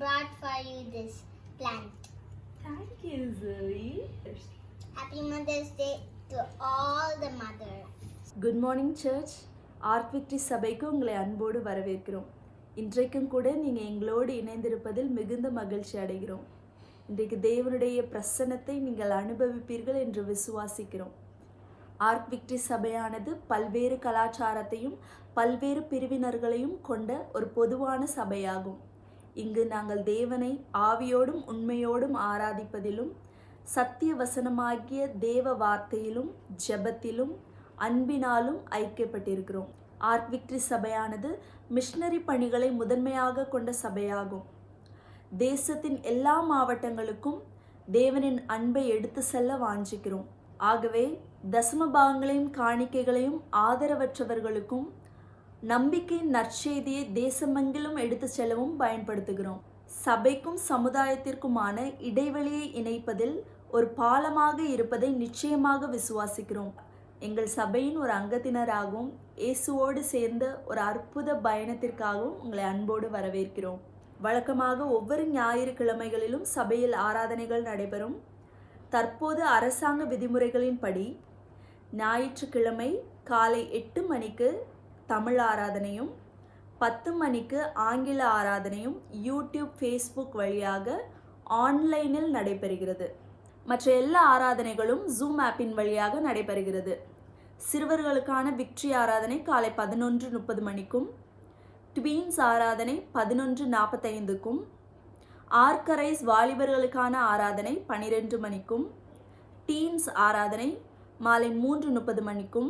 brought for you this plant. Thank you, Zoe. Happy Mother's Day to all the mothers. Good morning church. Ark Victory சபைக்கு உங்களை அன்போடு வரவேற்கிறோம். இன்றைக்கும் கூட நீங்கள் எங்களோடு இணைந்திருப்பதில் மிகுந்த மகிழ்ச்சி அடைகிறோம். இன்றைக்கு தேவனுடைய பிரசன்னத்தை நீங்கள் அனுபவிப்பீர்கள் என்று விசுவாசிக்கிறோம். ஆர்க் விக்டரி சபையானது பல்வேறு கலாச்சாரத்தையும் பல்வேறு பிரிவினர்களையும் கொண்ட ஒரு பொதுவான சபையாகும். இங்கு நாங்கள் தேவனை ஆவியோடும் உண்மையோடும் ஆராதிப்பதிலும் சத்திய வசனமாகிய தேவ வார்த்தையிலும் ஜெபத்திலும் அன்பினாலும் ஐக்கியப்பட்டிருக்கிறோம். ஆர்க் விக்டரி சபையானது மிஷனரி பணிகளை முதன்மையாக கொண்ட சபையாகும். தேசத்தின் எல்லா மாவட்டங்களுக்கும் தேவனின் அன்பை எடுத்து செல்ல வாஞ்சிக்கிறோம். ஆகவே தசம பாகங்களையும் காணிக்கைகளையும் ஆதரவற்றவர்களுக்கும் நம்பிக்கையின் நற்செய்தியை தேசமெங்கிலும் எடுத்து செல்லவும் பயன்படுத்துகிறோம். சபைக்கும் சமுதாயத்திற்குமான இடைவெளியை இணைப்பதில் ஒரு பாலமாக இருப்பதை நிச்சயமாக விசுவாசிக்கிறோம். எங்கள் சபையின் ஒரு அங்கத்தினராகவும் இயேசுவோடு சேர்ந்த ஒரு அற்புத பயணத்திற்காகவும் உங்களை அன்போடு வரவேற்கிறோம். வழக்கமாக ஒவ்வொரு ஞாயிற்றுக்கிழமைகளிலும் சபையில் ஆராதனைகள் நடைபெறும். தற்போது அரசாங்க விதிமுறைகளின்படி ஞாயிற்றுக்கிழமை காலை 8 மணிக்கு தமிழ் ஆராதனையும் 10 மணிக்கு ஆங்கில ஆராதனையும் யூடியூப், ஃபேஸ்புக் வழியாக ஆன்லைனில் நடைபெறுகிறது. மற்ற எல்லா ஆராதனைகளும் ஜூம் ஆப்பின் வழியாக நடைபெறுகிறது. சிறுவர்களுக்கான விக்டரி ஆராதனை காலை 11:30 மணிக்கும், ட்வீன்ஸ் ஆராதனை 11:45க்கும், ஆர்கரைஸ் வாலிபர்களுக்கான ஆராதனை 12 மணிக்கும், டீன்ஸ் ஆராதனை மாலை 3:30 மணிக்கும்,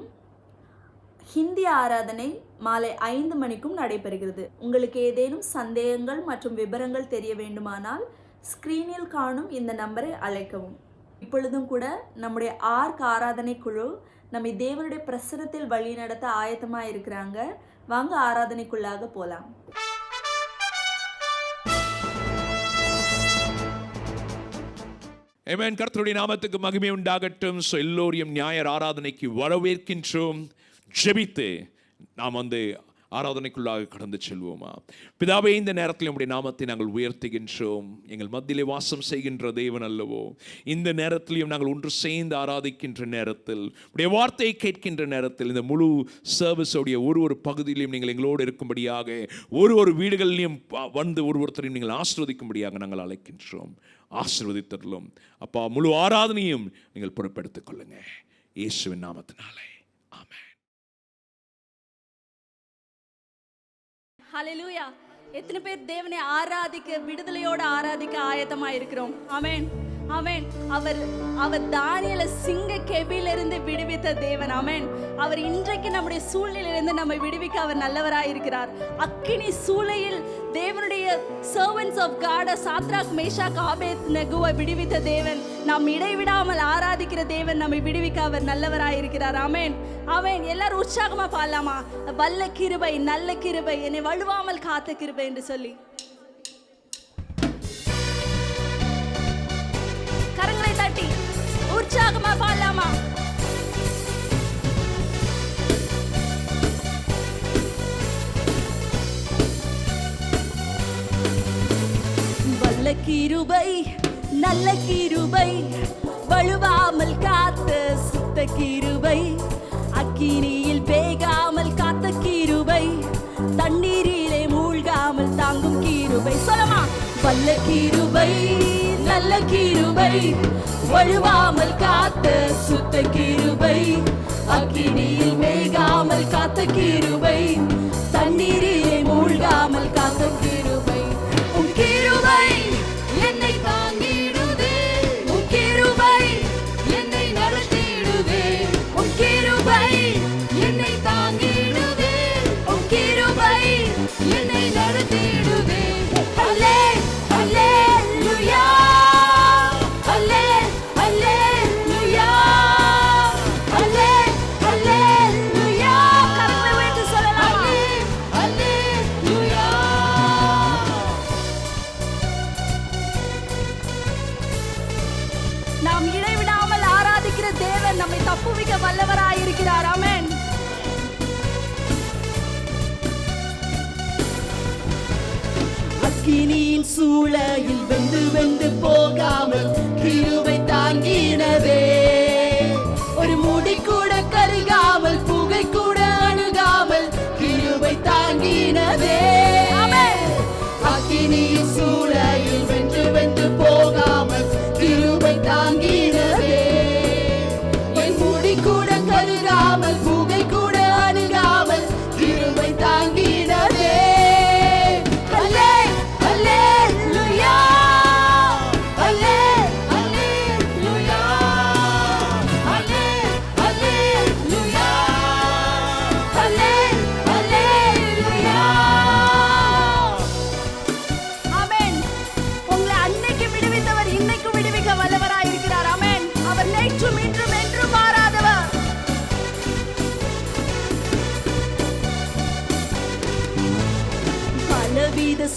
ஹிந்தி ஆராதனை மாலை 5 மணிக்கும் நடைபெறுகிறது. உங்களுக்கு ஏதேனும் சந்தேகங்கள் மற்றும் விவரங்கள் தெரிய வேண்டுமானால் ஸ்க்ரீனில் காணும் இந்த நம்பரை அழைக்கவும். இப்பொழுதும் கூட நம்முடைய ஆர்க் ஆராதனை குழு நம்மை தேவனுடைய பிரசன்னத்தில் வழி நடத்த ஆயத்தமாக இருக்கிறாங்க. வாங்க ஆராதனைக்குள்ளாக போகலாம். ஆமென். கர்த்தருடைய நாமத்துக்கு மகிமை உண்டாகட்டும். எல்லோரையும் ஞாயிறு ஆராதனைக்கு வரவேற்கின்றோம். ஜெபித்து நாம் ஆராதனைக்குள்ளாக கடந்து செல்வோமா? பிதாவே, இந்த நேரத்தில் நம்முடைய நாமத்தை நாங்கள் உயர்த்துகின்றோம். எங்கள் மத்தியிலே வாசம் செய்கின்ற தேவன் அல்லவோ, இந்த நேரத்திலையும் நாங்கள் ஒன்று சேர்ந்து ஆராதிக்கின்ற நேரத்தில், உடைய வார்த்தையை கேட்கின்ற நேரத்தில், இந்த முழு சர்வீஸோடைய ஒரு பகுதியிலையும் நீங்கள் எங்களோடு இருக்கும்படியாக, ஒரு வீடுகளிலையும் ஒருத்தரையும் நீங்கள் ஆசீர்வதிக்கும்படியாக நாங்கள் அழைக்கின்றோம். ஆசீர்வதித்தரலும் அப்பா, முழு ஆராதனையும் நீங்கள் பொறுப்பெடுத்துக் கொள்ளுங்க, இயேசுவின் நாமத்தினாலே. ஆமென். ஹல்லேலூயா. எத்தனை பேர் தேவனை ஆராதிக்க, விடுதலையோடு ஆராதிக்க ஆயத்தமா இருக்கிறோம்? ஆமென், ஆமென். அவர் தானியேலை சிங்க கெபியிலிருந்து விடுவித்த தேவன். ஆமென். அவர் இன்றைக்கு நம்முடைய சூழ்நிலையிலிருந்து நம்மை விடுவிக்க அவர் நல்லவராய் இருக்கிறார். அக்கினி சூளையில் தேவனுடைய servants of God Shadrach, Meshach, ஆபேத்நேகோவை விடுவித்த தேவன், நாம் இடைவிடாமல் ஆராதிக்கிற தேவன், நம்மை விடுவிக்க அவர் நல்லவராய் இருக்கிறார். ஆமென், ஆமென். எல்லாரும் உற்சாகமா பாடலாமா? வல்ல கிருபை, நல்ல கிருபை, என்னை வழுவாமல் காத்த கிருபை என்று சொல்லி கரங்களை தட்டி உற்சாகமா பாடலாமா? வல்ல கிருபை, நல்ல கிருபை, வழுவாமல் காத்த சுத்த கிருபை, அக்கினியில் வேகாமல் காத்த கிருபை, தண்ணீரிலே மூழ்காமல் தாங்கும் கிருபை. சொல்லமா? வல்ல கிருபை, நல்ல கிருபை, வழுவாமல் காத்த சுத்த கிருபை, அக்கினியில் வேகாமல் காத்த கிருபை, தண்ணீரிலே மூழ்காமல் காத்த கிருபை. உன் கிருபை என்னை தாங்கிடுதே, உன் கிருபை என்னை நடத்திடுதே, உன் கிருபை என்னை தாங்கிடுதே, உன் கிருபை என்னை நடத்திடுதே. அல்லே அல்லேலூயா, அல்லே அல்லேலூயா, அல்லே அல்லேலூயா. கரங்களை உயர்த்தி சொல்லலாமா? அக்கினியின் சூளையில் வெந்து வெந்து போகாமல் கிருபை தாங்கினதே. ஒரு முடி கூட கருகாமல் புகை கூட அணுகாமல் கிருபை தாங்கினதே. அக்கினியின் சூளையில் வென்று வென்று போகாமல் கிருபை தாங்கினதே. என் முடி கூட கருகாமல் புகை கூட அணுகாமல் கிருபை தாங்கினதே.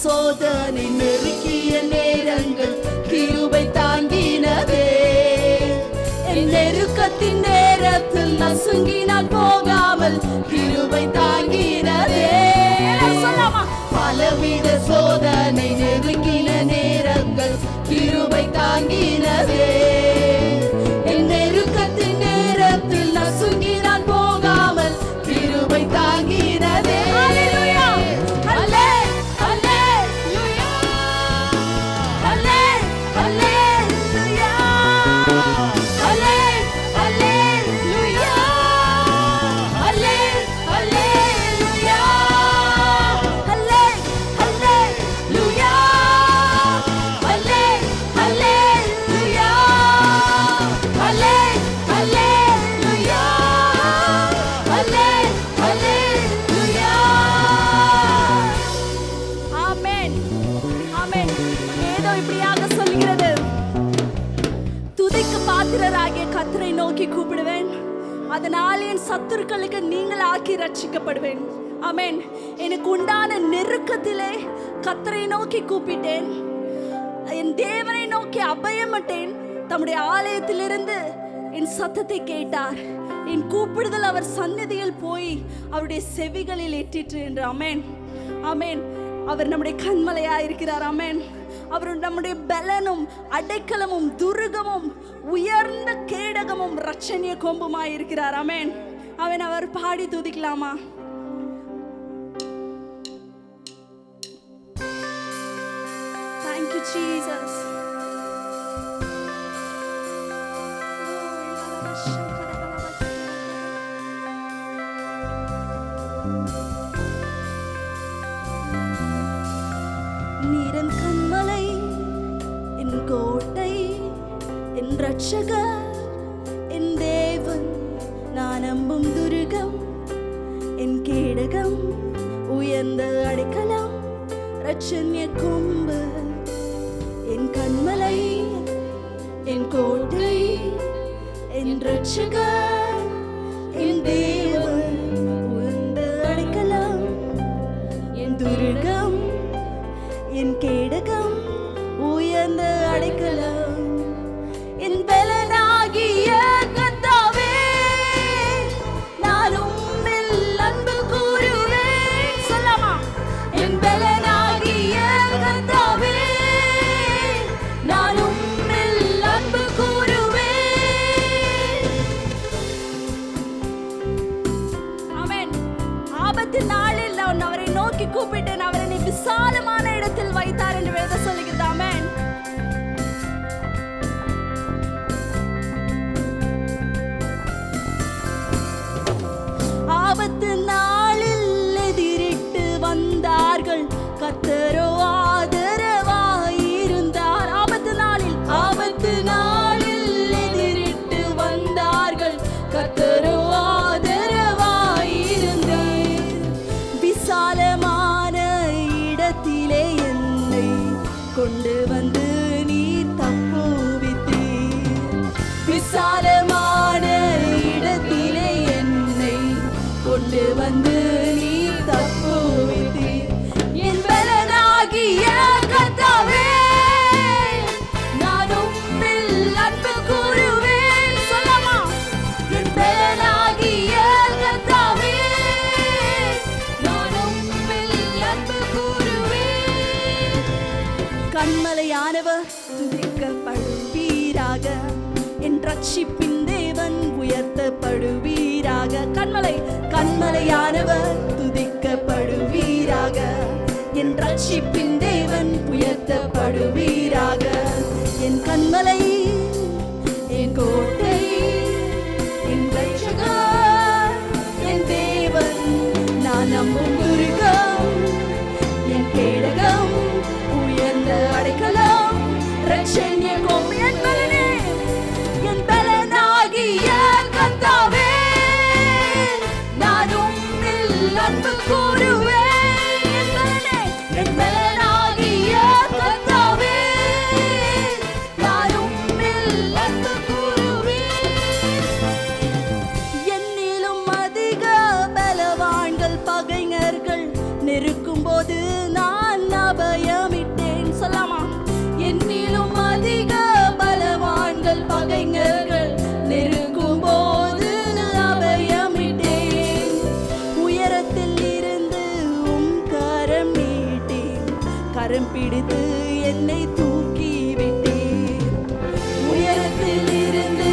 சோதனை நெருக்கிய நேரங்கள் கிருபை தாங்கினதே. என் நெருக்கத்தின் நேரத்தில் நசுங்கினால் போகாமல் கிருபை தாங்கினதே. பலவித சோதனை நெருங்கின நேரங்கள் கிருபை தாங்கினதே. என் நெருக்கத்தின் நேரத்தில் நசுங்கினால் போகாமல் கிருபை தாங்கினதே. கர்த்தரை நோக்கி கூப்பிடுவேன், அதனால் என் சத்துருக்களுக்கு நீங்கள் ஆக்கி ரட்சிக்கப்படுவேன். ஆமென். எனக்கு உண்டான நெருக்கத்திலே கர்த்தரை நோக்கி கூப்பிட்டேன், என் தேவனை நோக்கி அபயமிட்டேன். தம்முடைய ஆலயத்திலிருந்து என் சத்தத்தை கேட்டார். என் கூப்பிடுதல் அவர் சந்நிதியில் போய் அவருடைய செவிகளில் எட்டிற்று என்று. ஆமென், ஆமென். அவர் நம்முடைய கண்மலையாக இருக்கிறார். ஆமென். அவர் நம்முடைய பலனும் அடைக்கலமும் துருகமும் உயர்ந்த கேடகமும் ரட்சணிய கொம்புமாய் இருக்கிறார். ஆமென். அவன் அவர் பாடி துதிக்கலாமா? Thank you Jesus. நீரன் கண்மலை, என் கோட்டை, என் ரட்சகர், என் தேவன், நான் நம்பும் துருகம், என் கேடகம், உயர்ந்த அடைக்கலம், ரட்சணிய கொம்பு. என் கண்மலை, என் கோட்டை, என் ரட்சகர், என் தேவன், உயர்ந்த அடைக்கலம், என் துருகம், என் கேடகம், உயர்ந்த அடைக்கலம், என் பலனாகிய கர்த்தாவே, நான் உம்மில் அன்பு கூறுவேன். சொல்லாமா? என் பலனாகிய கர்த்தாவே, நான் உம்மில் அன்பு கூறுவேன். ஆமென். ஆபத்து நாளில் நான் அவரை நோக்கி கூப்பிட்டேன், அவர் என்னை விசாலமான இடத்தில் வைத்தார் என்று வேதம் சொல்லுகிறது. ஆமென். ஆபத்து நாளில் எதிரிட்டு வந்தார்கள், கர்த்தரோ ஆதரவாயிருந்தார். ஆபத்து நாளில் எதிரிட்டு வந்தார்கள், கர்த்தரோ ஆதரவாயிருந்தார். விசாலமான இடத்திலே என்னை கொண்டு வந்து நீர் தப்புவித்தீர். விசாலமான இடத்திலே என்னை கொண்டு வந்து நீர் தப்புவித்தீர். என் பலனாகிய கர்த்தாவே, நான் உம்மில் அன்பு கூறுவேன். சொல்லாமா? என் பலனாகிய கர்த்தாவே, நான் உம்மில் அன்பு கூறுவேன். கண்மலையானவர் துதிக்கப்படுவீராக. என் ரட்சிப்பின் தேவன் உயர்த்தப்படுவீராக. கண்மலையானவர் துதிக்கப்படுவீராக. என் ரட்சிப்பின் தேவன் உயர்த்தப்படுவீராக. என் கண்மலை, என் கோட்டை, என் ரட்சகர், என் தேவன், நான் நம்பும் துருகம், என் கேடகம், உயர்ந்த அடைக்கலம், ரட்சண்ய கோம்பு, என் பலனே, என் பலனாகிய கர்த்தாவே, நான் உம்மில் அன்பு கூறுவேன். என் பலனே, என் பலனாகிய கர்த்தாவே, நான் உம்மில் அன்பு கூறுவேன். என்னிலும் அதிக பலவான்கள் பகைஞர்கள் நெருக்கும் போது நான் அபயமிட்டேன். சொல்லாமா? என்னிலும் அதிக பலவான்கள் பகைஞர்கள் நெருக்கும் போது அபயமிட்டேன். உயரத்தில் இருந்து உம் கரம் நீட்டேன், கரம் பிடித்து என்னை தூக்கி விட்டேன். உயரத்தில் இருந்து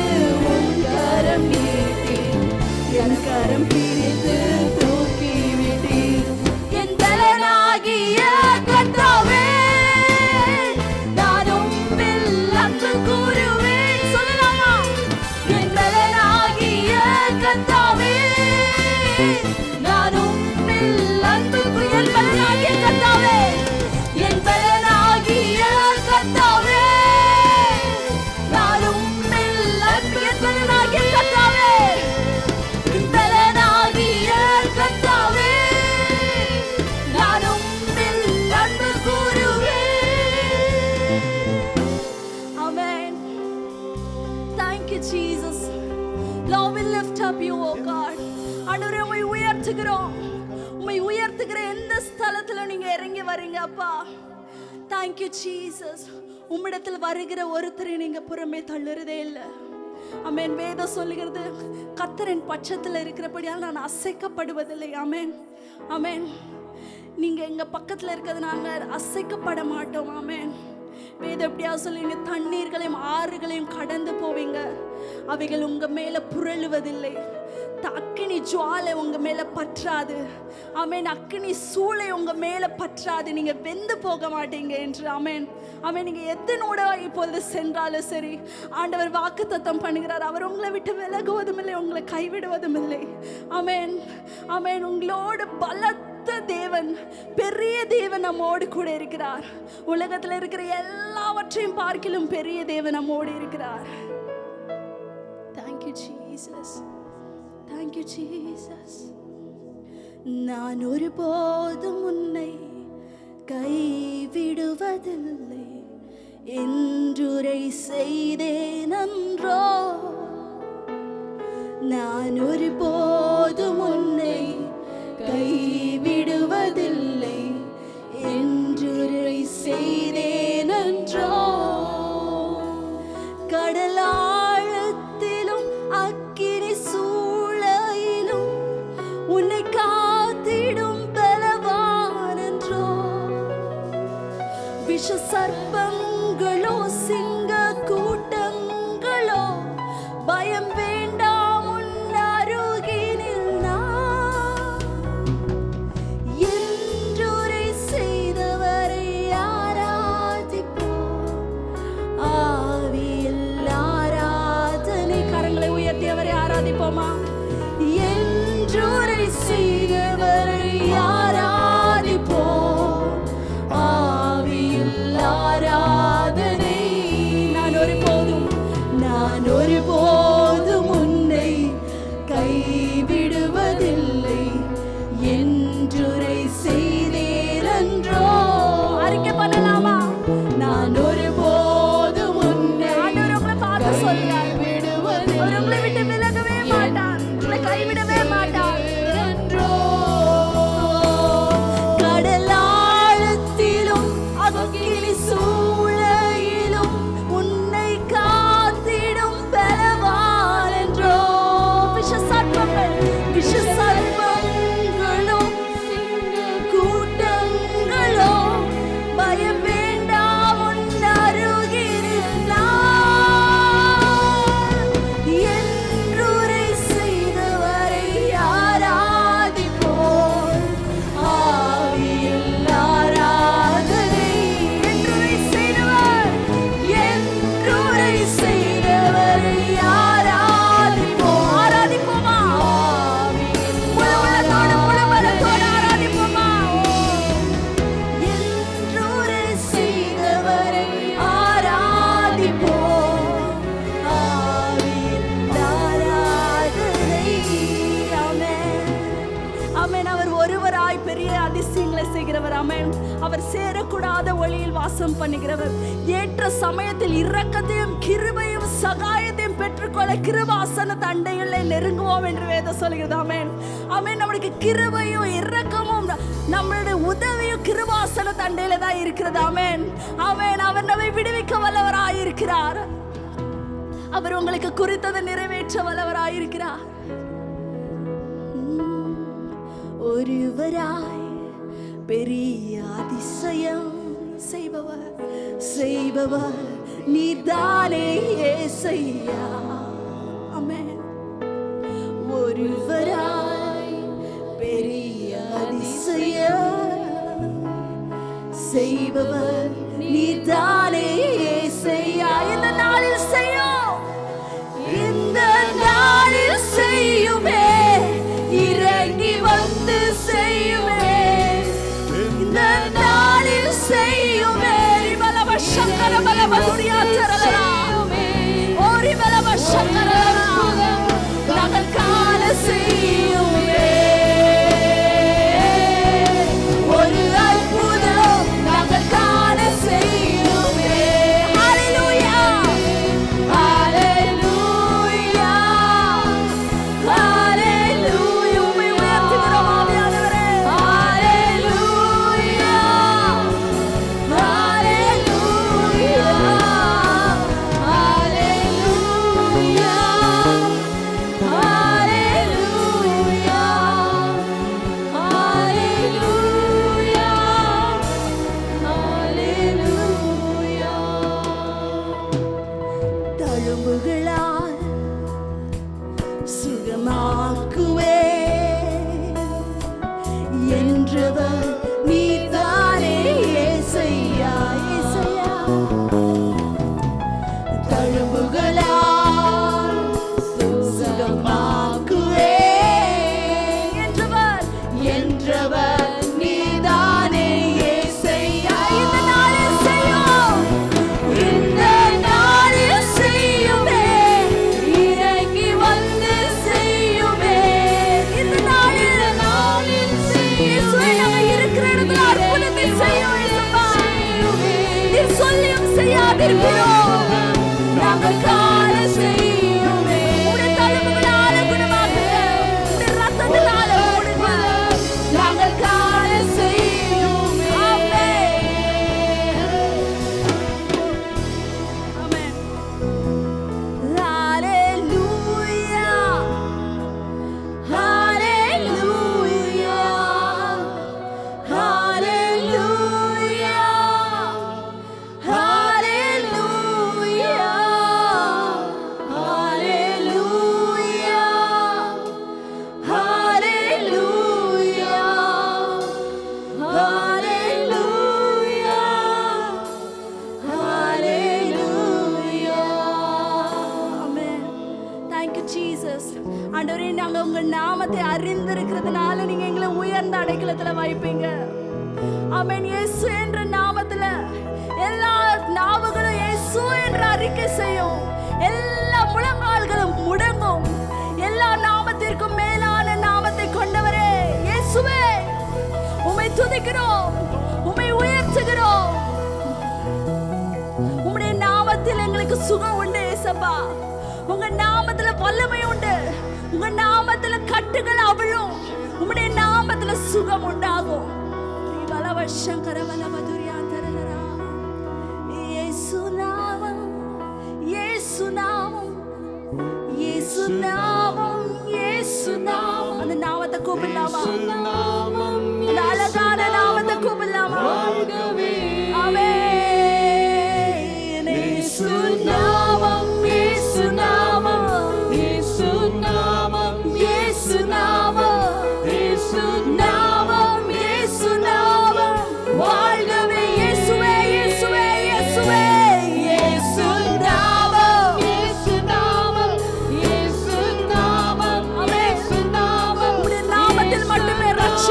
உம் கரம் நீட்டேன், என் கரம் பிடித்து தூக்கி விட்டேன். என் பலனாகிய கர்த்தாவே, நான் உம்மில் அன்பு கூறுவேன். சொல்லலாமா? என் பலனாகிய கர்த்தாவே, நான் உம்மில் அன்பு என் பலனாகிய கர்த்தாவே, என் பலனாகிய கர்த்தாவே, நான் உம்மில் அன்பு என் பலனாகிய கர்த்தாவே, என் பலனாகிய கர்த்தாவே, நான் உம்மில் அன்பு கூறுவேன். Amen. Thank you, Jesus. Lord, we lift up you, oh God. ஆண்டவரே, உம்மை உயர்த்துகிறோம். உம்மை உயர்த்துகிற எந்த ஸ்தலத்துல நீங்க இறங்கி வரீங்க அப்பா. Thank you, Jesus. உம்மிடத்தில் வருகிற ஒருத்தரை நீங்க புறமே தள்ளுறதே இல்லை. ஆமென். வேதம் சொல்லுகிறது, கர்த்தரின் பட்சத்தில் இருக்கிறபடியால் நான் அசைக்கப்படுவதில்லை. ஆமென், ஆமென். நீங்க எங்க பக்கத்துல இருக்கிறதுனால அசைக்கப்பட மாட்டோம். ஆமென். வேதம் எப்படியா சொல்லுவீங்க? தண்ணீர்களையும் ஆறுகளையும் கடந்து போவீங்க, அவைகள் உங்க மேல புரளுவதில்லை. அக்கினி ஜுவாலை உங்க மேல பற்றாது. ஆமென். அக்கினி சூளை உங்க மேல பற்றாது. நீங்க வெந்து போக மாட்டீங்க என்று. ஆமென், ஆமென். நீங்க எத்தனோட இப்பொழுது சென்றாலும் சரி, ஆண்டவர் வாக்குத்தத்தம் பண்ணுகிறார். அவர் உங்களை விட்டு விலகுவதும் இல்லை, உங்களை கைவிடுவதும் இல்லை. ஆமென், ஆமென். உங்களோடு பலத்த தேவன், பெரிய தேவன் நம்மோடு கூட இருக்கிறார். உலகத்தில் இருக்கிற எல்லாவற்றையும் பார்க்கிலும் பெரிய தேவன் நம்மோடு இருக்கிறார். Thank you, Jesus. Thank you, Jesus. நான் ஒருபோதும் உன்னை கைவிடுவதில்லை என்றுரை செய்தேன் அன்றோ. நான் ஒருபோதும் உன்னை கைவிடுவதில்லை என்றுரை செய்தேன் அன்றோ. கடலாழத்திலும் அக்கினி சூளையிலும் உன்னை காத்திடும் பலவான் என்றோ. விஷ சர்ப்பங்களோ சிங்க கூட்டங்களோ பயம் வேண்டாம், உன் அருகினில் நான் என்றுரை செய்தவரை ஆராதிப்போம். ஆவியில் ஆராதனை. கரங்களை உயர்த்தியவரை ஆராதிப்போமா? என்றுரை செய்தவரை ஆராதிப்போம். ஆவியில் ஆராதனை. நான் ஒருபோதும் உன்னை கைவிடுவதில்லை என்றுரை செய்தேன் அன்றோ. அறிக்கை பண்ணலாமா? நான் ஒருபோதும் உன்னை கைவிடுவதில்லை, உங்களை விட்டு விலகவே மாட்டான், உங்களை கைவிடவே மாட்டான். பெரிய அதிசயங்களை செய்கிறவர். ஆமென். அவர் சேரக்கூடாத ஒளியில் வாசம் பண்ணுகிறவர். ஏற்ற சமயத்தில் இரக்கத்தையும் கிருபையும் சகாயத்தையும் பெற்றுக்கொள்ள கிருபாசன தண்டைகளை நெருங்குவோம் என்று வேதம் சொல்கிறது. ஆமென். ஆமென். நம்மளுக்கு கிருபையும் இரக்கமும் நம்மளுடைய உதவியும் கிருபாசன தண்டையில தான் இருக்கிறது. ஆமென். ஆமென். அவர் நம்மை விடுவிக்க வல்லவராயிருக்கிறார். அவர் உங்களுக்கு குறித்ததை நிறைவேற்ற வல்லவராயிருக்கிறார். ஒருவராய் பெரிய அதிசயம் செய்பவர் நீர்தானே ஏசையா. ஆமென். ஒருவராய் பெரிய அதிசயம் செய்பவர் நீர்தானே ஏசையா. இந்த நாளில் செய்யும், இந்த நாளில் செய்யுமே, இறங்கி வந்து செய்யுமே, இந்த நாளில் செய்யுமே. ரிபலவ சங்கர பலவ துரியா தரலா, ஓரி பலவ சங்கரலா, நாங்கள் காண செய்யுமே. ஒரு அற்புதம் நாங்கள் காண செய்யுமே. ஹalleluya, ஹalleluya, ஹalleluya. உம்மை உயர்த்துகிறோம் ஆவியானவரே. ஹalleluya, ஹalleluya, ஹalleluya, ஹalleluya, ஹalleluya, ஹalleluya. தழும்புகளால் சுகமாக்குவே என்றவர் நீர்தானே ஏசையா. ஏசையா. தழும்புகளால் சுகமாக்குவே என்றவர் நீர்தானே ஏசையா. இந்த நாளில் செய்யும், இந்த நாளில் செய்யுமே, இறங்கி வந்து செய்யுமே. இந்த நாளில் இயேசுவே, நாங்கள் இருக்கிற இடத்துல அற்புதத்தை செய்யும் இயேசுப்பா. நீர் சொல்லியும் செய்யாதிருக்கிறோம், நாங்கள் காண செய்யுமே. உடைய தழும்புகளால குணமாக்குங்க, உடைய ரத்தத்தினால மூடுங்க, நாங்கள் காண செய்யுமே. ஆமென். ஆமென். ஹalleluya, ஹalleluya, ஹalleluya, ஹalleluya, ஹalleluya, ஹalleluya, ஹalleluya, ஹalleluya. ஆமென். Thank you Jesus. ஆண்டவரே, நாங்க உங்க நாமத்தை அறிந்திருக்கிறதுனால நீங்க எங்களை உயர்ந்த அடைக்கலத்துல வைப்பீங்க. ஆமென். இயேசு என்ற நாமத்துல எல்லா நாவுகளும் இயேசு என்ற அறிக்கை செய்யும், எல்லா முழங்கால்களும் முடங்கும். எல்லா நாமத்திற்கும் மேலான நாமத்தை கொண்டவரே இயேசுவே, உம்மை துதிக்கிறோம், உம்மை உயர்த்துகிறோம். உம்முடைய நாமத்தில் எங்களுக்கு சுகம் உண்டு ஏசப்பா. உங்க நாமத்துல வல்லமை உண்டு, உங்க நாமத்துல கட்டுகள் அவிழும், உம்முடைய நாமத்துல சுகம் உண்டாகும். ரிவலவ சங்கர வலவ துரியா தரலரா. இயேசு நாமம், இயேசு நாமம், இயேசு நாமம், இயேசு நாமம். அந்த நாமத்தை கூப்பிடலாமா? இந்த அழகான நாமத்தை கூப்பிடலாமா? ஆமென். இயேசு நாமம், இயேசு நாமம், இயேசு நாமம், இயேசு நாமம், இயேசு நாமம், இயேசு நாமம். வாழ்கவே இயேசுவே, இயேசுவே, இயேசுவே. இயேசு நாமம், இயேசு நாமம், இயேசு நாமம், இயேசு நாமம். உம்முடைய நாமத்தில் மட்டுமே ரட்சிப்பு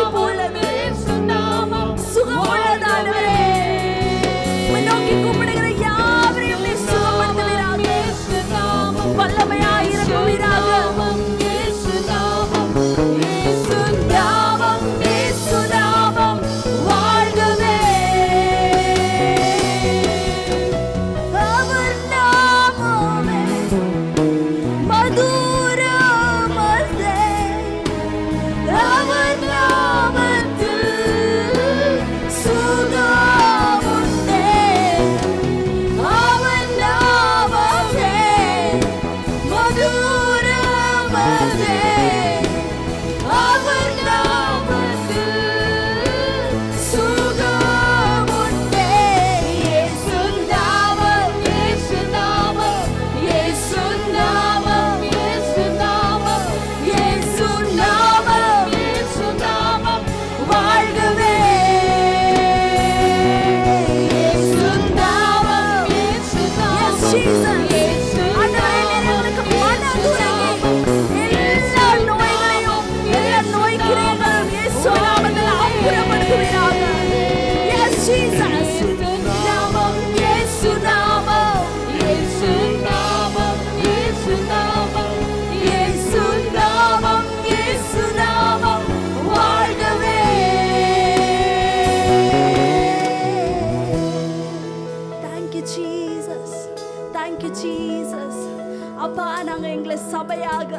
சபையாக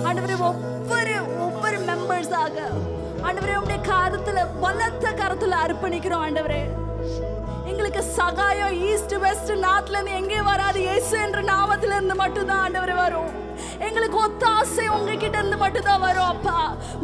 ஆண்டவரே ஒவ்வொரு மெம்பர்ஸாக ஆண்டவரே உம்முடைய கரத்துல பலத்த கரத்துல அர்ப்பணிக்கிறோம் ஆண்டவரே. எங்களுக்கு சகாயம் ஈஸ்ட் வெஸ்ட் நார்த்ல இருந்து எங்கே வராது, இயேசு என்ற நாமத்துல இருந்து மட்டும்தான் ஆண்டவரே வரும். எங்களுக்கு ஒத்தாசை உங்ககிட்ட இருந்து மட்டும்தான் வரும் அப்பா.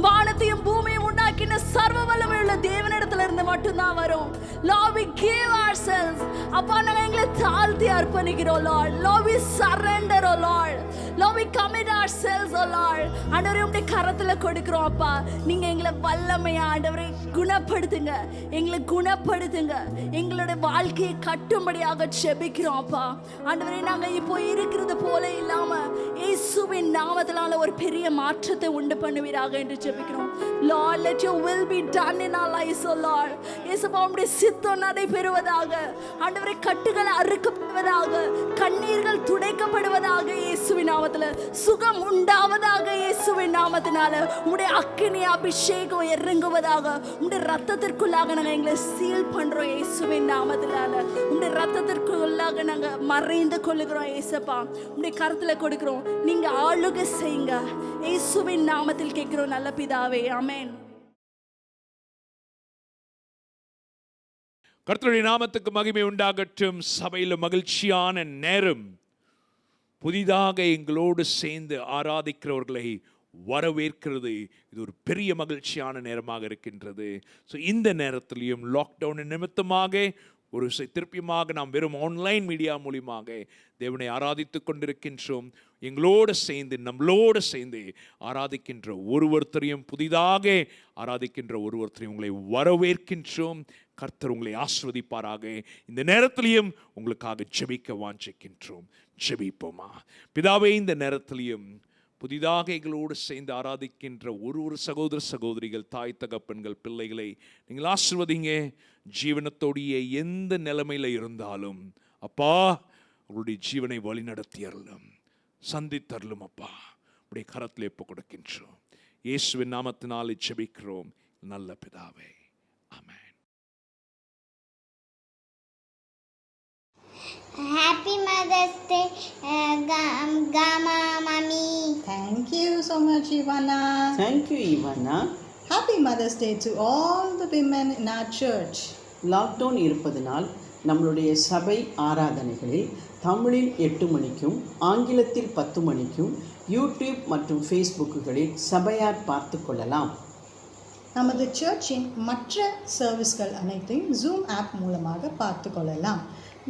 வானத்தையும் பூமியும் உண்டாக்கின சர்வ வல்லமையுள்ள தேவனிடத்துல இருந்து மட்டும்தான் வரும். Lord, we give ourselves. அப்பா நாங்க எங்களை தாழ்த்தி அர்ப்பணிக்கிறோம் Lord. Lord, we surrender, oh Lord. Lord, we commit ourselves, oh Lord. ஆண்டவரே உம்முடைய கரத்துல கொடுக்கிறோம் அப்பா. நீங்க எங்களை வல்லமையா ஆண்டவரே குணப்படுத்துங்க, எங்களை குணப்படுத்துங்க, எங்களுடைய வாழ்க்கையை கட்டும்படியாக ஜெபிக்கிறோம் அப்பா. ஆண்டவரே நாங்க இப்போ இருக்கிறது போல இல்லாம இயேசுவின் நாமத்தினால ஒரு பெரிய மாற்றத்தை உண்டு பண்ணுவீராக என்று ஜெபிக்கிறோம். Lord, let your will be done in our lives, oh Lord. இயேசுவா உம்முடைய சித்தம் நடைபெறுவதாக. ஆண்டவரே கட்டுகள் அறுக்கப்படுவதாக, கண்ணீர்கள் துடைக்கப்படுவதாக இயேசுவின் நாமத்துல. சுகம் உண்டாவதாக இயேசுவின் நாமத்தினால. உம்முடைய அக்கினி அபிஷேகம் இறங்குவதாக. உம்முடைய ரத்தத்திற்குள்ளாக நாங்க எங்களை சீல் பண்றோம் இயேசுவின் நாமத்தினால. உம்முடைய ரத்தத்திற்குள்ளாக நாங்க மறைந்து கொள்ளுகிறோம் இயேசுப்பா. உம்முடைய கரத்துல கொடுக்கிறோம், நீங்க ஆளுகை செய்யுங்க இயேசுவின் நாமத்தில் கேட்கிறோம் நல்ல பிதாவே, ஆமென். கர்த்தருடைய நாமத்துக்கு மகிமை உண்டாகட்டும். சபையில் மகிழ்ச்சியான நேரம். புதிதாக எங்களோடு சேர்ந்து ஆராதிக்கிறவர்களை வரவேற்கிறது இது ஒரு பெரிய மகிழ்ச்சியான நேரமாக இருக்கின்றது. ஸோ இந்த நேரத்திலையும் லாக்டவுன் நிமித்தமாக ஒரு திருப்பியமாக நாம் வெறும் ஆன்லைன் மீடியா மூலியமாக தேவனை ஆராதித்து கொண்டிருக்கின்றோம். எங்களோடு சேர்ந்து நம்மளோடு சேர்ந்து ஆராதிக்கின்ற ஒருவரையும் புதிதாக ஆராதிக்கின்ற ஒருவரையும் உங்களை வரவேற்கின்றோம். கர்த்தர் உங்களை ஆசீர்வதிப்பாராக. இந்த நேரத்திலையும் உங்களுக்காக ஜெபிக்க வாஞ்சிக்கின்றோம். ஜெபிப்போமா? பிதாவே, இந்த நேரத்திலையும் புதிதாக எங்களோடு சேர்ந்து ஆராதிக்கின்ற ஒரு சகோதர சகோதரிகள், தாய் தகப்பன்கள், பிள்ளைகளை நீங்கள் ஆசீர்வதிங்க. ஜீவனத்தோடைய எந்த நிலைமையில் இருந்தாலும் அப்பா உங்களுடைய ஜீவனை வழி நடத்தியறலும் சந்தித்தரலும் அப்பா உடைய கரத்தில் எப்போ கொடுக்கின்றோம். இயேசுவின் நாமத்தினாலே ஜெபிக்கிறோம் நல்ல பிதாவே, ஆமென். Happy Mother's Day, Gamma Mommy. Thank you so much, Ivana. Thank you, Ivana. Happy Mother's Day to all the women in our church. Lockdown இருப்பதனால் நம்மளுடைய சபை ஆராதனைகளில் தமிழில் 8 மணிக்கும் ஆங்கிலத்தில் 10 மணிக்கும் யூடியூப் மற்றும் ஃபேஸ்புக்குகளில் சபையார் பார்த்து கொள்ளலாம். நமது சர்ச்சின் மற்ற சர்வீஸ்கள் அனைத்தையும் ஜூம் ஆப் மூலமாக பார்த்து கொள்ளலாம்.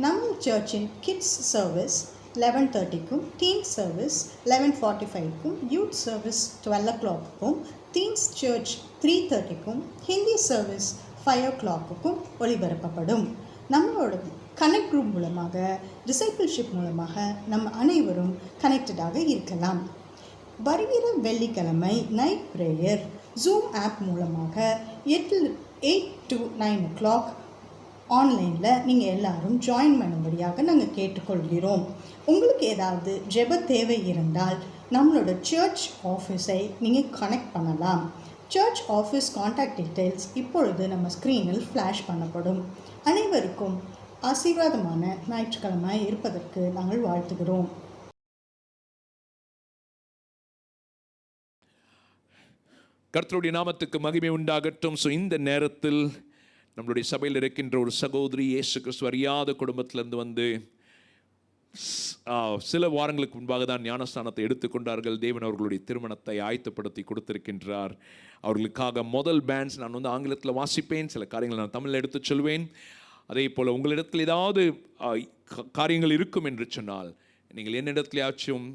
நம்ம சர்ச்சின் கிட்ஸ் சர்வீஸ் 11:30க்கும், டீன் சர்வீஸ் 11:45க்கும், யூத் சர்வீஸ் 12 o'clockக்கும், டீன்ஸ் சர்ச் 3:30க்கும், ஹிந்தி சர்வீஸ் 5 o'clockக்கும் ஒளிபரப்பப்படும். நம்மளோட கனெக்ட் குரூப் மூலமாக, டிசைபிள்ஷிப் மூலமாக நம்ம அனைவரும் கனெக்டடாக இருக்கலாம். வருகிற வெள்ளிக்கிழமை நைட் ப்ரேயர் ஜூம் ஆப் மூலமாக 8 to 9 o'clock ஆன்லைனில் நீங்கள் எல்லாரும் ஜாயின் பண்ணும்படியாக நாங்கள் கேட்டுக்கொள்கிறோம். உங்களுக்கு ஏதாவது ஜெப தேவை இருந்தால் நம்மளோட சர்ச் ஆஃபீஸை நீங்கள் கனெக்ட் பண்ணலாம். சர்ச் ஆஃபீஸ் காண்டாக்ட் டீட்டெயில்ஸ் இப்பொழுது நம்ம ஸ்க்ரீனில் ஃப்ளாஷ் பண்ணப்படும். அனைவருக்கும் ஆசீர்வாதமான ஞாயிற்றுக்கிழமை இருப்பதற்கு நாங்கள் வாழ்த்துகிறோம். கர்த்தருடைய நாமத்துக்கு மகிமை உண்டாகட்டும். ஸோ இந்த நேரத்தில் நம்மளுடைய சபையில் இருக்கின்ற ஒரு சகோதரி இயேசு கிறிஸ்து அறியாத குடும்பத்திலிருந்து வந்து சில வாரங்களுக்கு முன்பாக தான் ஞானஸ்தானத்தை எடுத்துக்கொண்டார்கள். தேவன் அவர்களுடைய திருமணத்தை ஆயத்தப்படுத்தி கொடுத்திருக்கின்றார். அவர்களுக்காக முதல் பேண்ட்ஸ் நான் வந்து ஆங்கிலத்தில் வாசிப்பேன், சில காரியங்களை நான் தமிழில் எடுத்து சொல்வேன். அதே போல் உங்களிடத்தில் ஏதாவது காரியங்கள் இருக்கும் என்று சொன்னால் நீங்கள் என்னிடத்துலையாச்சும்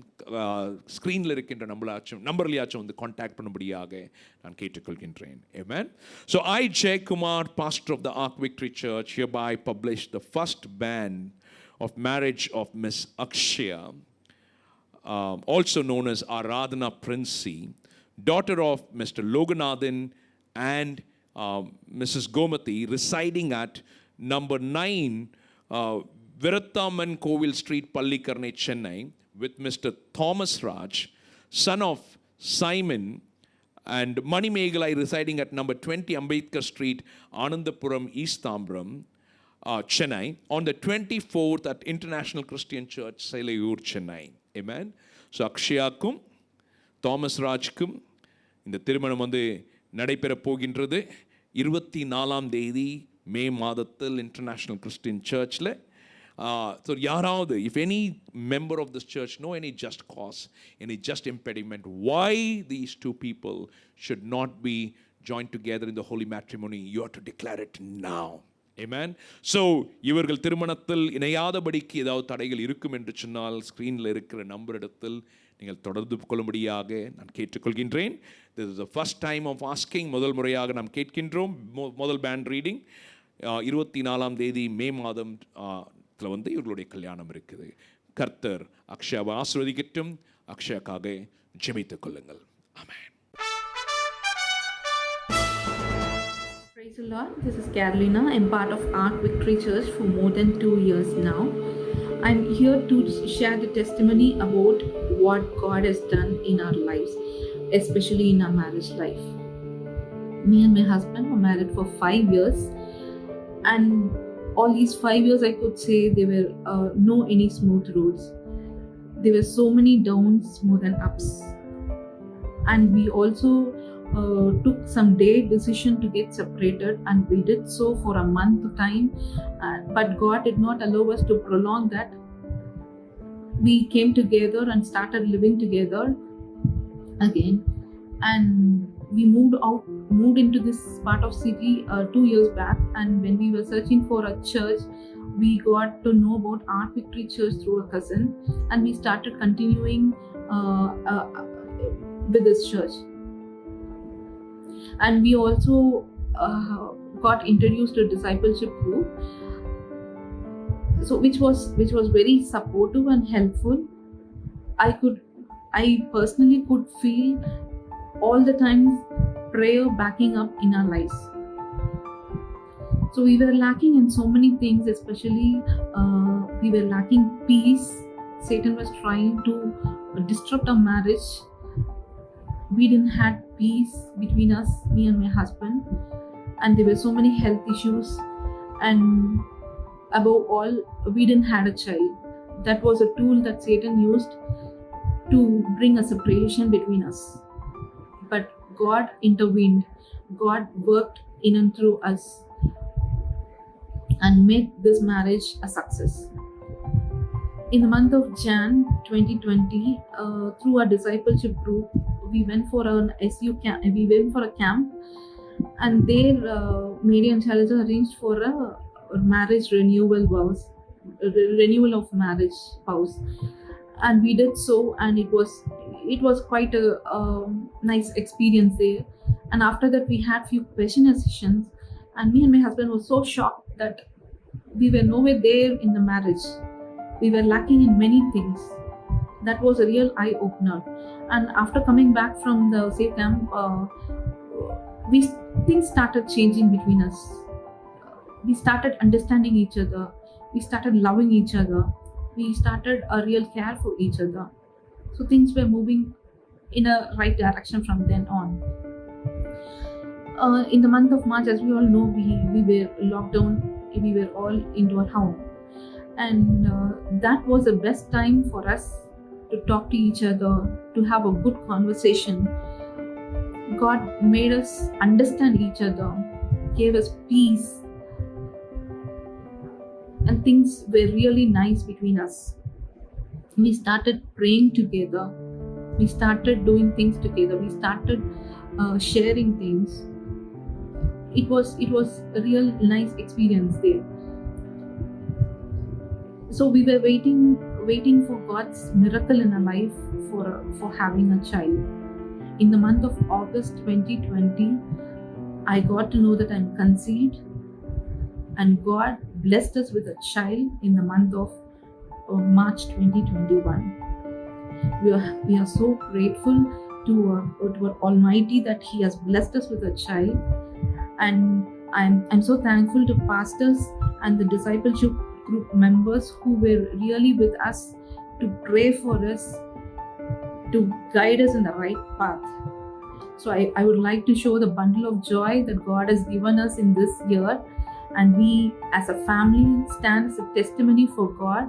ஸ்க்ரீனில் இருக்கின்ற நம்பர்லையாச்சும் வந்து காண்டாக்ட் பண்ணும்படியாக நான் கேட்டுக்கொள்கின்றேன். Amen. So I, Jay Kumar, pastor of the Ark Victory Church, hereby publish the first band of marriage of Miss Akshaya, also known as Aradhana Princey, daughter of Mr. Loganathan and Mrs. Gomati, residing at number 9 Virathaman Kovil Street, Pallikarnai, Chennai, with Mr. Thomas Raj, son of Simon, and Mani Megalai, residing at number 20 Ambedkar Street, Anandapuram, East Tambram, Chennai, on the 24th at International Christian Church, Sailur, Chennai. Amen. So அக்ஷயாக்கும் Thomas ராஜ்க்கும் இந்த திருமணம் நடைபெறப் போகின்றது 24ஆம் தேதி மே மாதத்தில் இன்டர்நேஷ்னல் கிறிஸ்டியன் சர்ச்சில். ஸோ யாராவது, if any member of this church know any just cause, any just impediment why these two people should not be joined together in the holy matrimony, you have to declare it now. Amen. So இவர்கள் திருமணத்தில் இணையாதபடிக்கு ஏதாவது தடைகள் இருக்கும் என்று சொன்னால் ஸ்க்ரீனில் இருக்கிற number இடத்தில் நீங்கள் தொடர்பு கொள்ளும்படியாக நான் கேட்டுக்கொள்கின்றேன். This is the first time of asking. முதல் முறையாக நாம் கேட்கின்றோம். முதல் பேண்ட் ரீடிங் 24ஆம் தேதி மே மாதம் இவர்களுடைய கல்யாணம் இருக்குது. கர்த்தர் அக்ஷயாவை ஆசீர்வதிக்கட்டும். அக்ஷயாக்காக ஜெபித்துக் கொள்ளுங்கள். ஆமென். Praise the Lord. This is Carolina. I'm part of Ark Victory Church for more than 2 years now. I'm here to share the testimony about what God has done in our lives, especially in our marriage life. Me and my husband were married for 5 years, and all these 5 years I could say there were no any smooth roads. There were so many downs more than ups, and we also took some day decision to get separated, and we did so for a month time, but God did not allow us to prolong that. We came together and started living together again, and we moved into this part of city 2 years back. And when we were searching for a church, we got to know about Ark Victory Church through a cousin, and we started continuing with this church. And we also got introduced to a discipleship group, so which was very supportive and helpful. I personally could feel all the time prayer backing up in our lives. So we were lacking in so many things, especially we were lacking peace. Satan was trying to disrupt our marriage. We didn't have peace between us, me and my husband, and there were so many health issues, and above all, we didn't have a child. That was a tool that Satan used to bring a separation between us. But God intervened. God worked in and through us and made this marriage a success. In the month of Jan 2020, through our discipleship group, we went for a camp, and there Mary and Chalisa arranged for a marriage renewal of marriage vows, and we did so, and it was quite a nice experience there. And after that, we had few questionnaire sessions, and me and my husband were so shocked that we were nowhere there in the marriage. We were lacking in many things. That was a real eye opener. And after coming back from the same camp, things started changing between us. We started understanding each other. We started loving each other. We started a real care for each other. So things were moving in a right direction from then on. In the month of March, as we all know, we were locked down. We were all into our home, and that was the best time for us to talk to each other, to have a good conversation. God made us understand each other, gave us peace, and things were really nice between us. We started praying together. We started doing things together. We started sharing things. It was a real nice experience there. So we were waiting for God's miracle in our life for having a child. In the month of August 2020, I got to know that I'm conceived, and God blessed us with a child in the month of March 2021. We are so grateful to our Almighty that He has blessed us with a child, and I'm so thankful to pastors and the discipleship group members who were really with us to pray for us, to guide us in the right path. So I would like to show the bundle of joy that God has given us in this year, and we as a family stand as a testimony for God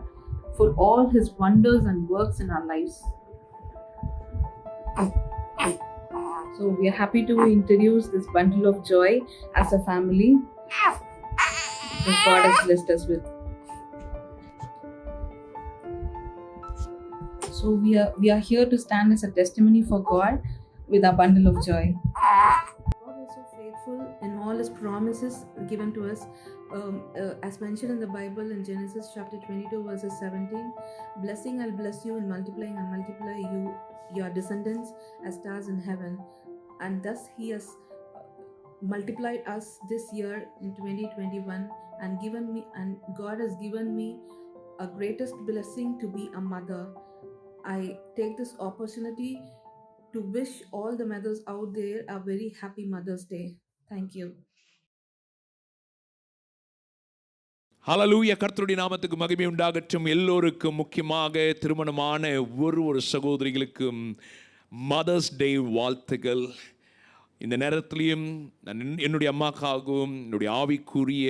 for all His wonders and works in our lives. So we are happy to introduce this bundle of joy as a family that God has blessed us with. So we are here to stand as a testimony for God with our bundle of joy. God is so faithful in all His promises given to us. As mentioned in the Bible in Genesis chapter 22 verses 17, blessing I'll bless you, and multiplying I'll multiply you, your descendants as stars in heaven. And thus He has multiplied us this year in 2021 and God has given me a greatest blessing to be a mother. I take this opportunity to wish all the mothers out there a very happy Mother's Day. Thank you. ஹalleluya. கர்த்தருடைய நாமத்துக்கு மகிமை உண்டாகட்டும். எல்லோருக்கும், முக்கியமாக திருமணமான ஒரு சகோதரிகளுக்கும் mother's day வாழ்த்துக்கள். இந்த நேரத்திலையும் நான் என்னுடைய அம்மாக்காகவும் என்னுடைய ஆவிக்குரிய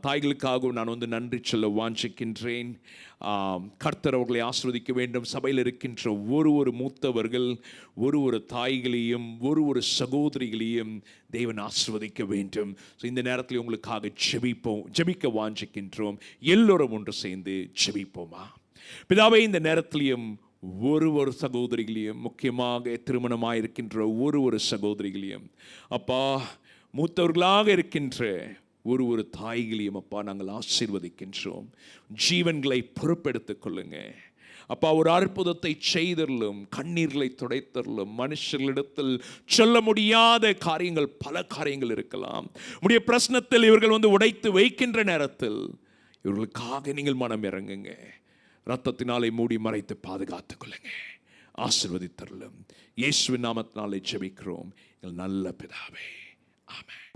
தாய்களுக்காகவும் நான் நன்றி சொல்ல வாஞ்சிக்கின்றேன். கர்த்தர் அவர்களை ஆசீர்வதிக்க வேண்டும். சபையில் இருக்கின்ற ஒரு மூத்தவர்கள், ஒரு தாய்களையும் ஒரு சகோதரிகளையும் தேவன் ஆசீர்வதிக்க வேண்டும். ஸோ இந்த நேரத்தில் உங்களுக்காக ஜெபிக்க வாஞ்சிக்கின்றோம். எல்லோரும் ஒன்று சேர்ந்து ஜெபிப்போமா? பிதாவே, இந்த நேரத்திலையும் ஒரு சகோதரிகளையும், முக்கியமாக திருமணமாயிருக்கின்ற ஒரு சகோதரிகளையும், அப்பா, மூத்தவர்களாக இருக்கின்ற ஒரு தாய்களையும் அப்பா நாங்கள் ஆசீர்வதிக்கின்றோம். ஜீவன்களை பொறுப்பெடுத்துக் கொள்ளுங்க அப்பா. ஒரு அற்புதத்தை செய்தரலும், கண்ணீர்களை துடைத்தரலும். மனுஷர்களிடத்தில் சொல்ல முடியாத காரியங்கள், பல காரியங்கள் இருக்கலாம். உடைய பிரச்சனத்தில் இவர்கள் உடைத்து வைக்கின்ற நேரத்தில் இவர்களுக்காக நீங்கள் மனம் இறங்குங்க. ரத்தத்தினாலே மூடி மறைத்து பாதுகாத்துக் கொள்ளுங்க. ஆசீர்வதித்தரலும். இயேசுவின் நாமத்தினாலே ஜெபிக்கிறோம் எங்கள் நல்ல பிதாவே, ஆமென்.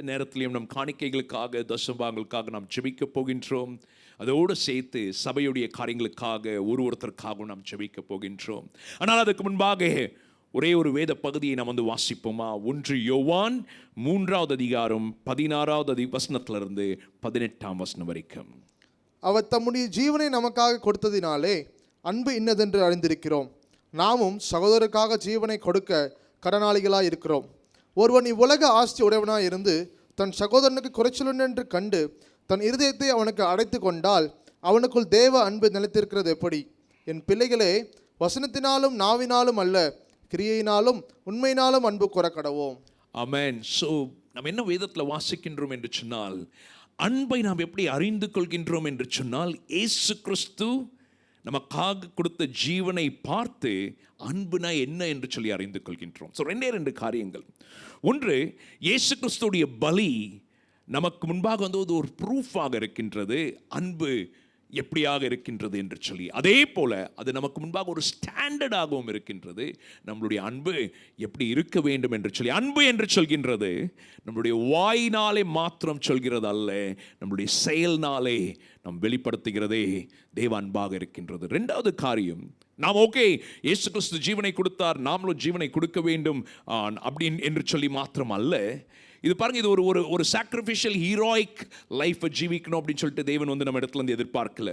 நேரத்திலையும் நம் காணிக்கைகளுக்காக, தசம்பாங்களுக்காக நாம் ஜெபிக்க போகின்றோம். அதோடு சேர்த்து சபையுடைய காரியங்களுக்காக ஒருத்தருக்காகவும் நாம் ஜெபிக்க போகின்றோம். ஆனால் அதுக்கு முன்பாக ஒரே ஒரு வேத பகுதியை நாம் வாசிப்போமா? 1 யோவான் 3வது அதிகாரம் 16வது வசனத்திலிருந்து 18ஆம் வசனம் வரைக்கும். அவர் தம்முடைய ஜீவனை நமக்காக கொடுத்ததினாலே அன்பு இன்னதென்று அறிந்திருக்கிறோம். நாமும் சகோதரருக்காக ஜீவனை கொடுக்க கடனாளிகளாய் இருக்கிறோம். ஒருவன் இவ்வுலக ஆஸ்தி உடையவனாய் இருந்து தன் சகோதரனுக்கு குறைச்சலுண்டென்று கண்டு தன் இருதயத்தை அவனுக்கு அடைத்து கொண்டால் அவனுக்குள் தேவ அன்பு நிலைத்திருக்கிறது எப்படி? என் பிள்ளைகளே, வசனத்தினாலும் நாவினாலும் அல்ல, கிரியையினாலும் உண்மையினாலும் அன்பு கூற கடவோம். ஆமென். ஸோ நாம் என்ன வேதத்தில் வாசிக்கின்றோம் என்று சொன்னால், அன்பை நாம் எப்படி அறிந்து கொள்கின்றோம் என்று சொன்னால், இயேசு கிறிஸ்து நமக்காக கொடுத்த ஜீவனை பார்த்து அன்புனா என்ன என்று சொல்லி அறிந்து கொள்கின்றோம். ஸோ 2 காரியங்கள். ஒன்று, இயேசு கிறிஸ்துடைய பலி நமக்கு முன்பாக ஒரு ப்ரூஃபாக இருக்கின்றது, அன்பு எப்படியாக இருக்கின்றது என்று சொல்லி. அதே போல அது நமக்கு முன்பாக ஒரு ஸ்டாண்டர்டாகவும் இருக்கின்றது, நம்மளுடைய அன்பு எப்படி இருக்க வேண்டும் என்று சொல்லி. அன்பு என்று சொல்கின்றது நம்மளுடைய வாயினாலே மாத்திரம் சொல்கிறது அல்ல, நம்மளுடைய செயல்னாலே நாம் வெளிப்படுத்துகிறதே தேவ அன்பாக இருக்கின்றது. 2வது காரியம், நாம் இயேசு கிறிஸ்து ஜீவனை கொடுத்தார், நாமளும் ஜீவனை கொடுக்க வேண்டும் அப்படின்னு என்று சொல்லி மாத்திரம் அல்ல. இது பாருங்க, இது ஒரு சாக்ரிஃபிஷியல் ஹீரோயிக் லைஃப்பை ஜீவிக்கணும் அப்படின்னு சொல்லிட்டு தேவன் நம்ம இடத்துல இருந்து எதிர்பார்க்கல.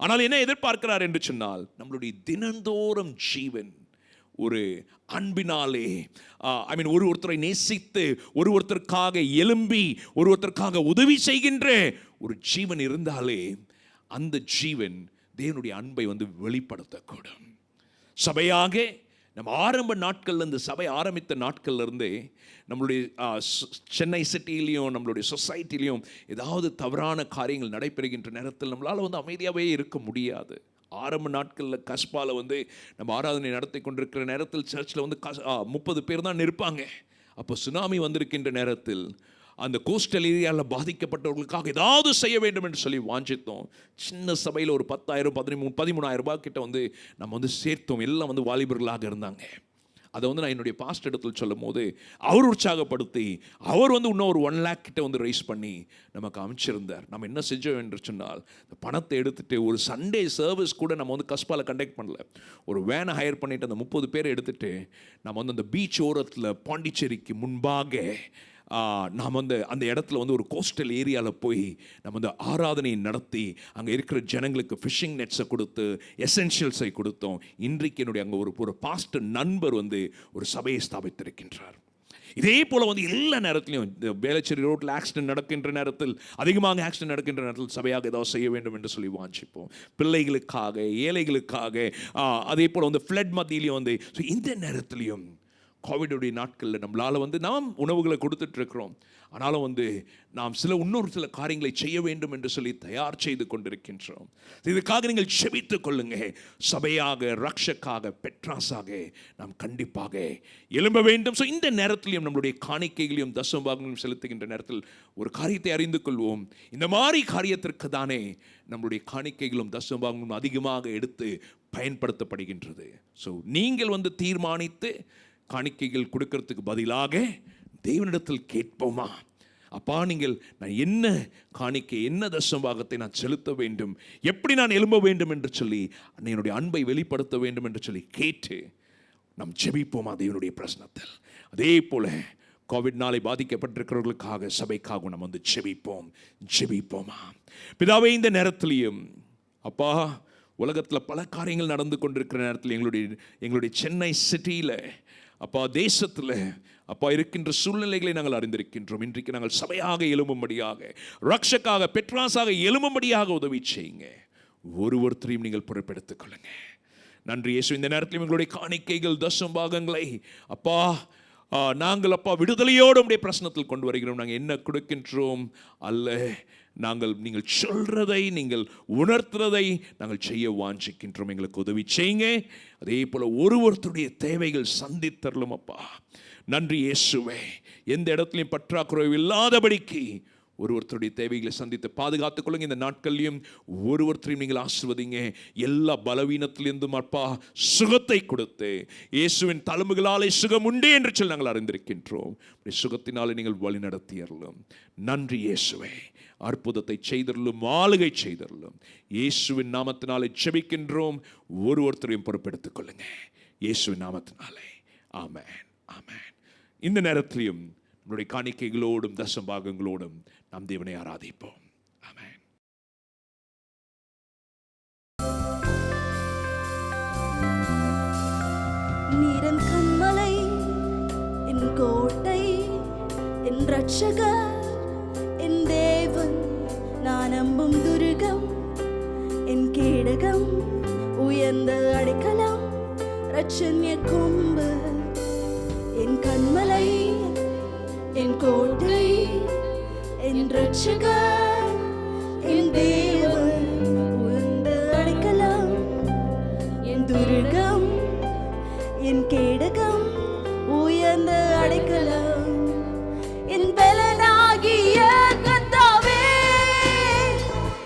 ஆனால் என்ன எதிர்பார்க்கிறார் என்று சொன்னால், நம்மளுடைய தினந்தோறும் ஜீவன் ஒரு அன்பினாலே, ஒருத்தரை நேசித்து, ஒருத்தருக்காக எழும்பி, ஒருத்தருக்காக உதவி செய்கின்ற ஒரு ஜீவன் இருந்தாலே அந்த ஜீவன் தேவனுடைய அன்பை வந்து வெளிப்படுத்தக்கூடும். சபையாக நம்ம ஆரம்ப நாட்கள்ல இருந்து, சபை ஆரம்பித்த நாட்கள்ல இருந்தே நம்மளுடைய சென்னை சிட்டிலையும் நம்மளுடைய சொசைட்டிலையும் ஏதாவது தவறான காரியங்கள் நடைபெறுகின்ற நேரத்தில் நம்மளால் வந்து அமைதியாகவே இருக்க முடியாது. ஆரம்ப நாட்களில் கஸ்பாவில் வந்து நம்ம ஆராதனை நடத்தி கொண்டிருக்கிற நேரத்தில் சர்ச்சில் வந்து 30 பேர் தான் இருப்பாங்க. அப்போ சுனாமி வந்திருக்கின்ற நேரத்தில் அந்த கோஸ்டல் ஏரியாவில் பாதிக்கப்பட்டவர்களுக்காக ஏதாவது செய்ய வேண்டும் என்று சொல்லி வாஞ்சித்தோம். சின்ன சபையில் ஒரு 10,000 13,000 ரூபாய் கிட்ட வந்து நம்ம வந்து சேர்த்தோம். எல்லாம் வந்து வாலிபர்களாக இருந்தாங்க. அதை வந்து நான் என்னுடைய பாஸ்ட் இடத்துல சொல்லும் போது அவர் உற்சாகப்படுத்தி அவர் வந்து இன்னும் ஒரு 1 lakh கிட்ட வந்து ரைஸ் பண்ணி நமக்கு அமைச்சிருந்தார். நம்ம என்ன செஞ்சோம் என்று சொன்னால், பணத்தை எடுத்துகிட்டு ஒரு சண்டே சர்வீஸ் கூட நம்ம வந்து கஸ்பாவில் கண்டக்ட் பண்ணல. ஒரு வேனை ஹையர் பண்ணிவிட்டு அந்த 30 பேரை எடுத்துகிட்டு நம்ம வந்து அந்த பீச் ஓரத்தில் பாண்டிச்சேரிக்கு முன்பாக நாம் வந்து அந்த இடத்துல வந்து ஒரு கோஸ்டல் ஏரியாவில் போய் நம்ம வந்து ஆராதனை நடத்தி அங்கே இருக்கிற ஜனங்களுக்கு ஃபிஷிங் நெட்ஸை கொடுத்து எசென்ஷியல்ஸை கொடுத்தோம். இன்றைக்கு என்னுடைய அங்கே ஒரு பாஸ்டர் நண்பர் வந்து ஒரு சபையை ஸ்தாபித்திருக்கின்றார். இதே போல் வந்து எல்லா நேரத்துலையும் இந்த வேளச்சேரி ரோட்டில் ஆக்சிடென்ட் நடக்கின்ற நேரத்தில், அதிகமாக ஆக்சிடென்ட் நடக்கின்ற நேரத்தில் சபையாக ஏதாவது செய்ய வேண்டும் என்று சொல்லி வாஞ்சிப்போம். பிள்ளைகளுக்காக, ஏழைகளுக்காக, அதே போல் வந்து ஃப்ளட் மத்தியிலையும் வந்து. ஸோ இந்த நேரத்துலையும் கோவிடுடைய நாட்களில் நம்மளால் வந்து நாம் உணவுகளை கொடுத்துட்ருக்கிறோம். ஆனாலும் வந்து நாம் இன்னொரு சில காரியங்களை செய்ய வேண்டும் என்று சொல்லி தயார் செய்து கொண்டிருக்கின்றோம். இதுக்காக நீங்கள் செபித்துக் கொள்ளுங்க. சபையாக, ரக்ஷக்காக, பெட்ராஸாக நாம் கண்டிப்பாக எழும்ப வேண்டும். ஸோ இந்த நேரத்திலையும் நம்மளுடைய காணிக்கைகளையும் தசமபாகங்களையும் செலுத்துகின்ற நேரத்தில் ஒரு காரியத்தை அறிந்து கொள்வோம். இந்த மாதிரி காரியத்திற்கு தானே நம்மளுடைய காணிக்கைகளும் தசமபாகங்களும் அதிகமாக எடுத்து பயன்படுத்தப்படுகின்றது. ஸோ நீங்கள் வந்து தீர்மானித்து காணிக்கைகள் கொடுக்கறதுக்கு பதிலாக தேவனிடத்தில் கேட்போமா, அப்பா நான் என்ன காணிக்கை, என்ன தசமபாகத்தை நான் செலுத்த வேண்டும், எப்படி நான் எழும்ப வேண்டும் என்று சொல்லி என்னுடைய அன்பை வெளிப்படுத்த வேண்டும் என்று சொல்லி கேட்டு நாம் ஜெபிப்போமா தேவனுடைய பிரசன்னத்தில். அதே போல கோவிட்னாலே பாதிக்கப்பட்டிருக்கிறவர்களுக்காக, சபைக்காக நம்ம வந்து ஜெபிப்போமா. பிதாவே, இந்த நேரத்திலையும் அப்பா, உலகத்தில் பல காரியங்கள் நடந்து கொண்டிருக்கிற நேரத்தில் எங்களுடைய சென்னை சிட்டியில் அப்பா, தேசத்தில் அப்பா இருக்கின்ற சூழ்நிலைகளை நாங்கள் அறிந்திருக்கின்றோம். இன்றைக்கு நாங்கள் சபையாக எழும்பும்படியாக, ரக்ஷக்காக, பெட்ராஸாக எழும்பும்படியாக உதவி செய்யுங்க. ஒருத்தரையும் நீங்கள் பொறுப்பெடுத்துக் கொள்ளுங்க. நன்றி இயேசு. இந்த நேரத்தில் எங்களுடைய காணிக்கைகள், தசமபாகங்களை அப்பா நாங்கள் அப்பா விடுதலையோடு உடைய பிரசனத்தில் கொண்டு வருகிறோம். நாங்கள் என்ன கொடுக்கின்றோம் அல்ல, நீங்கள் சொல்றதை, நீங்கள் உணர்த்துறதை நாங்கள் செய்ய வாஞ்சிக்கின்றோம். எங்களுக்கு உதவி செய்யுங்க. அதே போல ஒருத்தருடைய தேவைகள் சந்தித்தரலும் அப்பா. நன்றி இயேசுவே. எந்த இடத்துலையும் பற்றாக்குறை இல்லாதபடிக்கு ஒருத்தருடைய தேவைகளை சந்தித்து பாதுகாத்துக் கொள்ளுங்க. இந்த நாட்கள்லையும் ஒருத்தரையும் நீங்கள் ஆசிர்வதிங்க. எல்லா பலவீனத்திலிருந்தும் அப்பா சுகத்தை கொடுத்து, இயேசுவின் தழும்புகளாலே சுகம் உண்டு என்று சொல்லி நாங்கள் அறிந்திருக்கின்றோம். சுகத்தினாலே நீங்கள் வழி நடத்தியறலும். நன்றி இயேசுவே. அற்புதத்தை செய்தரலும், ஆளுகை செய்தரலும். இயேசுவின் நாமத்தினாலே ஜெபிக்கின்றோம். ஒருத்தரையும் பொறுப்பெடுத்துக் கொள்ளுங்க இயேசுவின் நாமத்தினாலே. ஆமென், ஆமென். இந்த நேரத்திலையும் நம்முடைய காணிக்கைகளோடும் தசமபாகங்களோடும் நாம் தேவனை ஆராதிப்போம். ஆமென். நீரன் கண்மலை, என் கோட்டை, என் ரட்சகர், என் தேவன், நான் நம்பும் துருகம், என் கேடகம், உயர்ந்த அடைக்கலம், ரட்சண்ய கொம்பு. என் கண்மலை, என் கோட்டை, என் ரட்சகர், என் தேவன், உயர்ந்த அடைக்கலம், என் துருகம், என் கேடகம், உயர்ந்த அடைக்கலம், என் பலனாகிய கர்த்தாவே,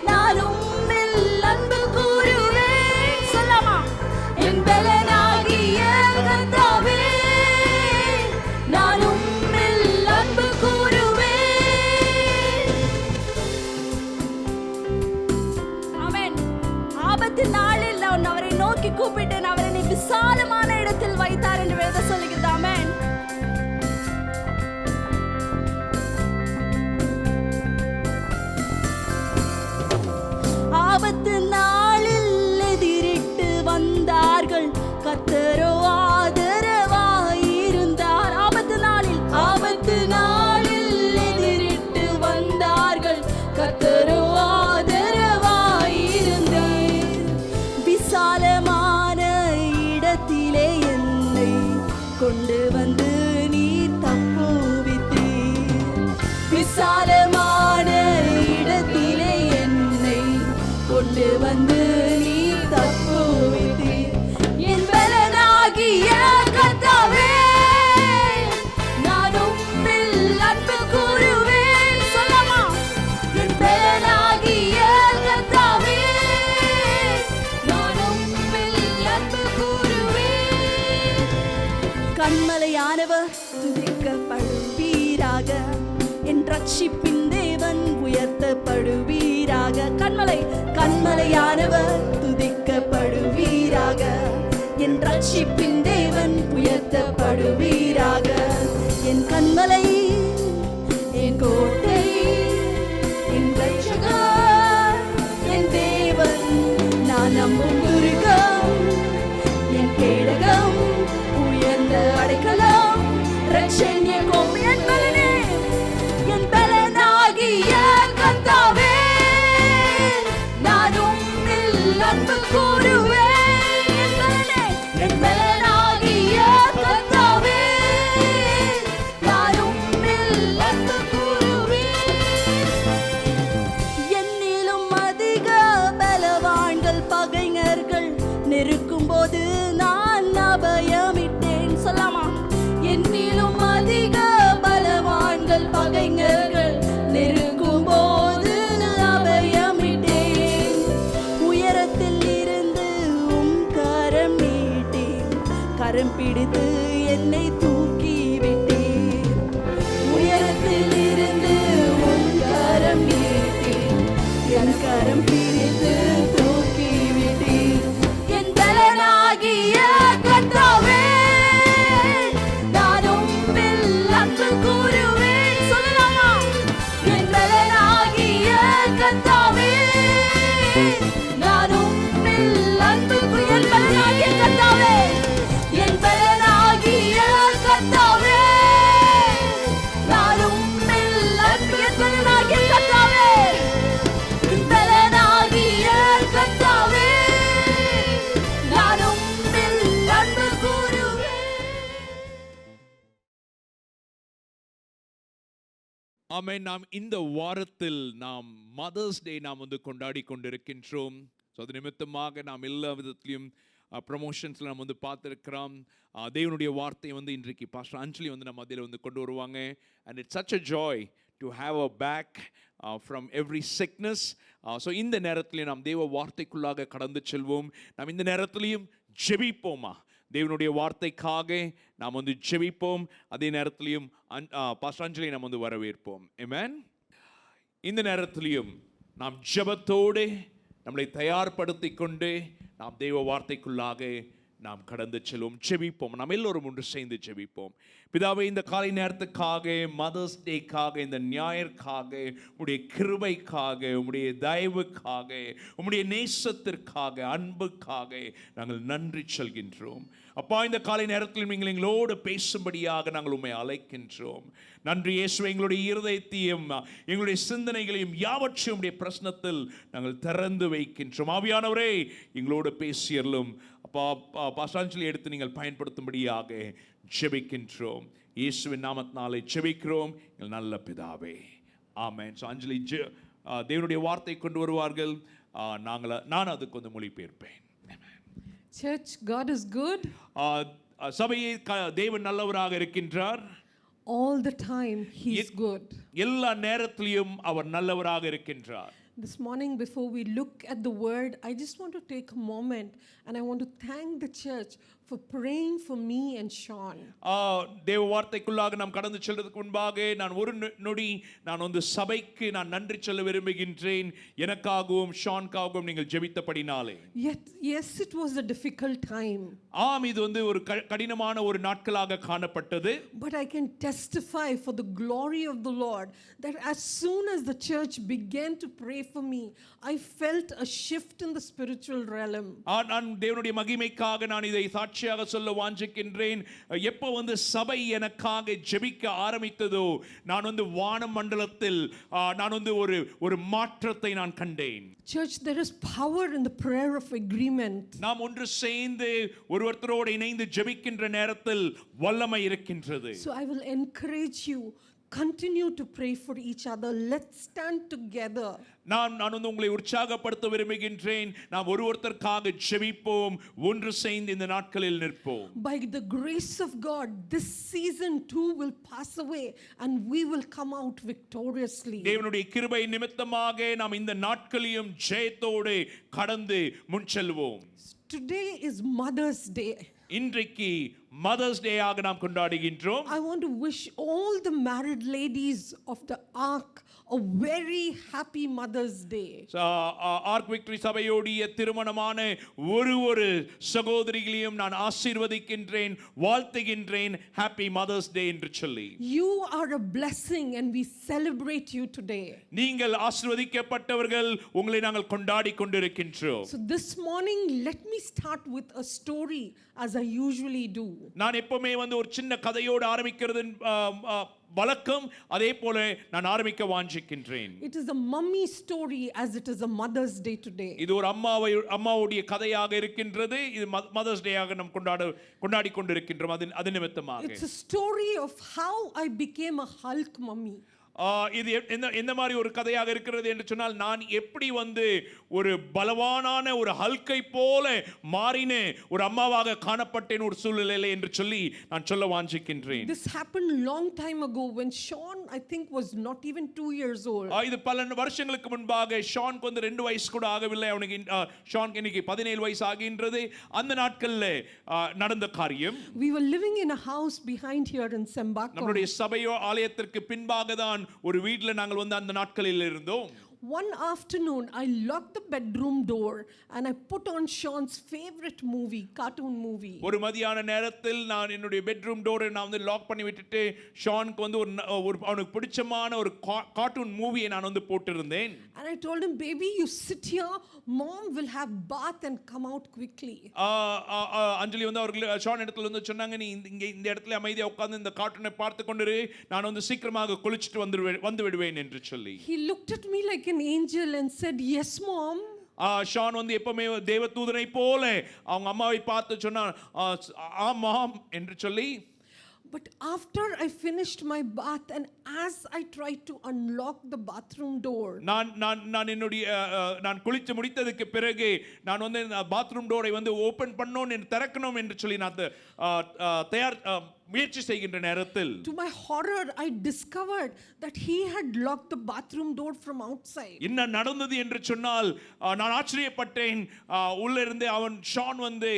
நான் உம்மில் அன்பு கூறுவேன். சொல்லாமா? என் பலனாகிய கர்த்தாவே, நான் உம்மில் அன்பு கூறுவேன். ஆமென். ஆபத்து நாளில் நான் அவரை நோக்கி கூப்பிட்டேன், அவர் என்னை விசாலமான இடத்தில் வைத்தார் என்று வேதம் சொல்லுகிறது. ஆமென். கண்மலையானவர் துதிக்கப்படுவீராக, என் ரட்சிப்பின் தேவன் உயர்த்தப்படுவீராக. கண்மலையானவர் துதிக்கப்படுவீராக, என் ரட்சிப்பின் தேவன் உயர்த்தப்படுவீராக. என் கண்மலை, என் கோட்டை, என் ரட்சகர், என் தேவன், நான் நம்பும் துருகம், என் கேடகம், உயர்ந்த அடைக்கலம், ரட்சண்ய கோம்பு, என் பலனே, என் பலனாகிய கர்த்தாவே, நான் உம்மில் அன்பு கூறுவேன். என் பலனே, என் பலனாகிய கர்த்தாவே, நான் உம்மில் அன்பு கூறுவேன். என்னிலும் அதிக பலவான்கள் பகைஞர்கள் நெருக்கும் போது நான் அபயமிட்டேன். சொல்லாமா? என்னிலும் அதிக பலவான்கள் பகைஞர்கள் நெருக்கும் போது அபயமிட்டேன். உயரத்தில் இருந்து உம் கரம் நீட்டேன், கரம் பிடித்து என்னை தூக்கி விட்டேன். உயரத்தில் இருந்து உம் கரம் நீட்டேன், என் கரம் பிடித்து தூக்கி விட்டேன். என் பலனாகிய கர்த்தாவே, நான் உம்மில் அன்பு கூறுவேன். சொல்லலாமா? என் பலனாகிய கர்த்தாவே, நான் உம்மில் அன்பு என் பலனாகிய கர்த்தாவே, என் பலனாகிய கர்த்தாவே, நான் உம்மில் அன்பு என் பலனாகிய கர்த்தாவே, என் பலனாகிய கர்த்தாவே, நான் உம்மில் அன்பு கூறுவேன். ஆமென். நாம் இந்த வாரத்தில் நாம் மதர்ஸ் டே நாம் வந்து கொண்டாடி கொண்டிருக்கின்றோம். ஸோ அது நிமித்தமாக நாம் எல்லா விதத்திலையும் ப்ரமோஷன்ஸில் நம்ம வந்து பார்த்துருக்கிறோம். தேவனுடைய வார்த்தையை வந்து இன்றைக்கு பாஸ்டர் அஞ்சலி வந்து நம்ம அதில் வந்து கொண்டு வருவாங்க. And it's such a joy to have a back from every sickness. So இந்த நேரத்திலையும் நாம் தேவ வார்த்தைக்குள்ளாக கடந்து செல்வோம். நாம் இந்த நேரத்திலையும் ஜெபிப்போமா? தேவனுடைய வார்த்தைக்காக நாம் வந்து ஜெபிப்போம். அதே நேரத்திலையும் பாஸ்டர் அஞ்சலி நாம் வந்து வரவேற்போம். ஆமென். இந்த நேரத்திலையும் நாம் ஜெபத்தோடு நம்மளை தயார்படுத்தி கொண்டு நாம் தேவ வார்த்தைக்குள்ளாக நாம் கடந்து செல்வோம். ஜெபிப்போம். நாம் எல்லோரும் ஒன்று சேர்ந்து ஜெபிப்போம். பிதாவே, இந்த காலை நேரத்துக்காக, மதர்ஸ் டேக்காக, இந்த ஞாயிற்காக, உம்முடைய கிருபைக்காக, உம்முடைய தயவுக்காக, உம்முடைய நேசத்திற்காக, அன்புக்காக நாங்கள் நன்றி சொல்கின்றோம். அப்பா, இந்த காலை நேரத்தில் நீங்கள் எங்களோடு பேசும்படியாக நாங்கள் உம்மை அழைக்கின்றோம். நன்றி இயேசுவே. எங்களுடைய இருதயத்தையும் எங்களுடைய சிந்தனைகளையும் யாவற்றையும் உடைய பிரசனத்தில் நாங்கள் திறந்து வைக்கின்றோம். ஆவியானவரே, எங்களோடு பேசியறலும். அப்பா, பாஸ்டாஞ்சலி எடுத்து நீங்கள் பயன்படுத்தும்படியாக ஜெபிக்கின்றோம். இயேசுவின் நாமத்தினாலே ஜெபிக்கிறோம் எங்கள் நல்ல பிதாவே, ஆமென். ஸோ அஞ்சலி தேவனுடைய வார்த்தை கொண்டு வருவார்கள். நான் அதுக்கு வந்து மொழிபெயர்ப்பேன். Church, God is good. சபையை தேவன் நல்லவராக இருக்கின்றார். All the time He is good. எல்லா நேரத்திலும் அவர் நல்லவராக இருக்கின்றார். This morning, before we look at the word, I just want to take a moment and I want to thank the church for praying for me and Sean. தேவ வார்த்தைக்குள்ளாக நாம் கடந்து செல்வதற்கு முன்பாக நான் ஒரு நொடி நான் வந்து சபைக்கு நான் நன்றி சொல்ல விரும்புகின்றேன். எனக்காகவும் ஷான்காகவும் நீங்கள் ஜெபித்தபடினாலே. Yes, it was a difficult time. ஆம், இது வந்து ஒரு கடினமான ஒரு நாட்களாக காணப்பட்டது. But I can testify for the glory of the Lord that as soon as the church began to pray for me, I felt a shift in the spiritual realm. நான் தேவனுடைய மகிமைக்காக நான் இதை சாட்சியாக சொல்ல வாஞ்சிக்கின்றேன். எப்போ வந்து சபை எனக்காக ஜெபிக்க ஆரம்பித்ததோ, நான் வந்து வான மண்டலத்தில் நான் வந்து ஒரு மாற்றத்தை நான் கண்டேன். Church, there is power in the prayer of agreement. நாம் ஒன்று சேர்ந்து ஒருவரோடு இணைந்து ஜெபிக்கின்ற நேரத்தில் வல்லமை இருக்கின்றது. So I will encourage you, continue to pray for each other. Let's stand together. நான் வந்து உங்களை உற்சாகப்படுத்த விரும்புகின்றேன். நாம் ஒருவருக்காக ஜெபிப்போம், ஒன்று சேர்ந்து இந்த நாட்களில் நிற்போம். By the grace of God, this season too will pass away and we will come out victoriously. தேவனுடைய கிருபை நிமித்தமாக நாம் இந்த நாட்களையும் ஜெயத்தோடு கடந்து முன் செல்வோம். Today is Mother's Day. இன்றைக்கு மதர்ஸ் டே ஆக நாம் கொண்டாடுகின்றோம். I want to wish all the married ladies of the Ark a very happy Mother's Day. Ark Victory சபையோடைய திருமணமான ஒரு சகோதரிகளையும் நான் ஆசீர்வதிக்கின்றேன், வாழ்த்துகின்றேன். ஹாப்பி மதர்ஸ் டே என்று சொல்லி. You are a blessing and we celebrate you today. நீங்கள் ஆசீர்வதிக்கப்பட்டவர்கள், உங்களை நாங்கள் கொண்டாடி கொண்டிருக்கின்றோம். So this morning let me start with a story as I usually do. நான் எப்பவுமே வந்து ஒரு சின்ன கதையோடு ஆரம்பிக்கிறது வழக்கம், அதே போல நான் ஆரம்பிக்க வாஞ்சிக்கின்றேன். It is a mummy story as it is a Mother's Day today. இது ஒரு அம்மாவுடைய கதையாக இருக்கின்றது. இது மதர்ஸ் டே ஆக நாம் கொண்டாடி கொண்டிருக்கின்றோம். அது நிமித்தமாக It's a story of how I became a Hulk mummy. இது எந்த மாதிரி ஒரு கதையாக இருக்கிறது என்று சொன்னால், நான் எப்படி வந்து ஒரு பலவானான ஒரு ஹல்கை போல மாறின ஒரு அம்மாவாக காணப்பட்டேன் ஒரு சூழ்நிலையில என்று சொல்லி நான் சொல்ல வாஞ்சிக்கின்றேன். This happened long time ago when Sean I think was not even 2 years old. இது பல வருஷங்களுக்கு முன்பாக ஷானுக்கு வந்து 2 வயசு கூட ஆகவில்லை. அவனுக்கு ஷானுக்கு இன்னைக்கு 17 வயசு ஆகின்றது. அந்த நாட்கள்ல நடந்த காரியம். We were living in a house behind here in Sembakam. நம்முடைய சபையோ ஆலயத்திற்கு பின்பாக தான் ஒரு வீட்ல நாங்கள் வந்து அந்த நாட்களில் இருந்தோம். One afternoon, I locked the bedroom door and I put on Sean's favorite movie, cartoon movie. ஒரு மதியான நேரத்தில் நான் என்னுடைய பெட்ரூம் டோரை நான் வந்து லாக் பண்ணி விட்டுட்டு ஷானுக்கு வந்து ஒரு அவனுக்கு பிடிச்சமான ஒரு கார்ட்டூன் மூவியை நான் வந்து போட்டிருந்தேன். And I told him, baby, you sit here, mom will have bath and come out quickly. அஞ்சலி வந்து அவர்கள் ஷான் இடத்துல வந்து சொன்னாங்க, நீ இந்த இடத்துல அமைதியா உட்கார்ந்து இந்த கார்ட்டூனை பார்த்து கொண்டிரு, நான் வந்து சீக்கிரமாக குளிச்சிட்டு வந்து விடுவேன் என்று சொல்லி. He looked at me like an angel and said, yes mom. Shaan வந்து எப்பவுமே தேவதூதனை போல அவங்க அம்மாவை பார்த்து சொன்னான், ஆமாம் என்று சொல்லி. But after I finished my bath and as I tried to unlock the bathroom door, நான் குளித்து முடித்ததுக்கு பிறகு நான் வந்து பாத்ரூம் டோரை வந்து ஓபன் பண்ணணும் திறக்கணும் என்று சொல்லி நான் முயற்சி செய்கின்ற நேரத்தில், to my horror I discovered that he had locked the bathroom door from outside. என்ன நடந்தது என்று சொன்னால், நான் ஆச்சரியப்பட்டேன். உள்ள இருந்து அவன் ஷான் வந்து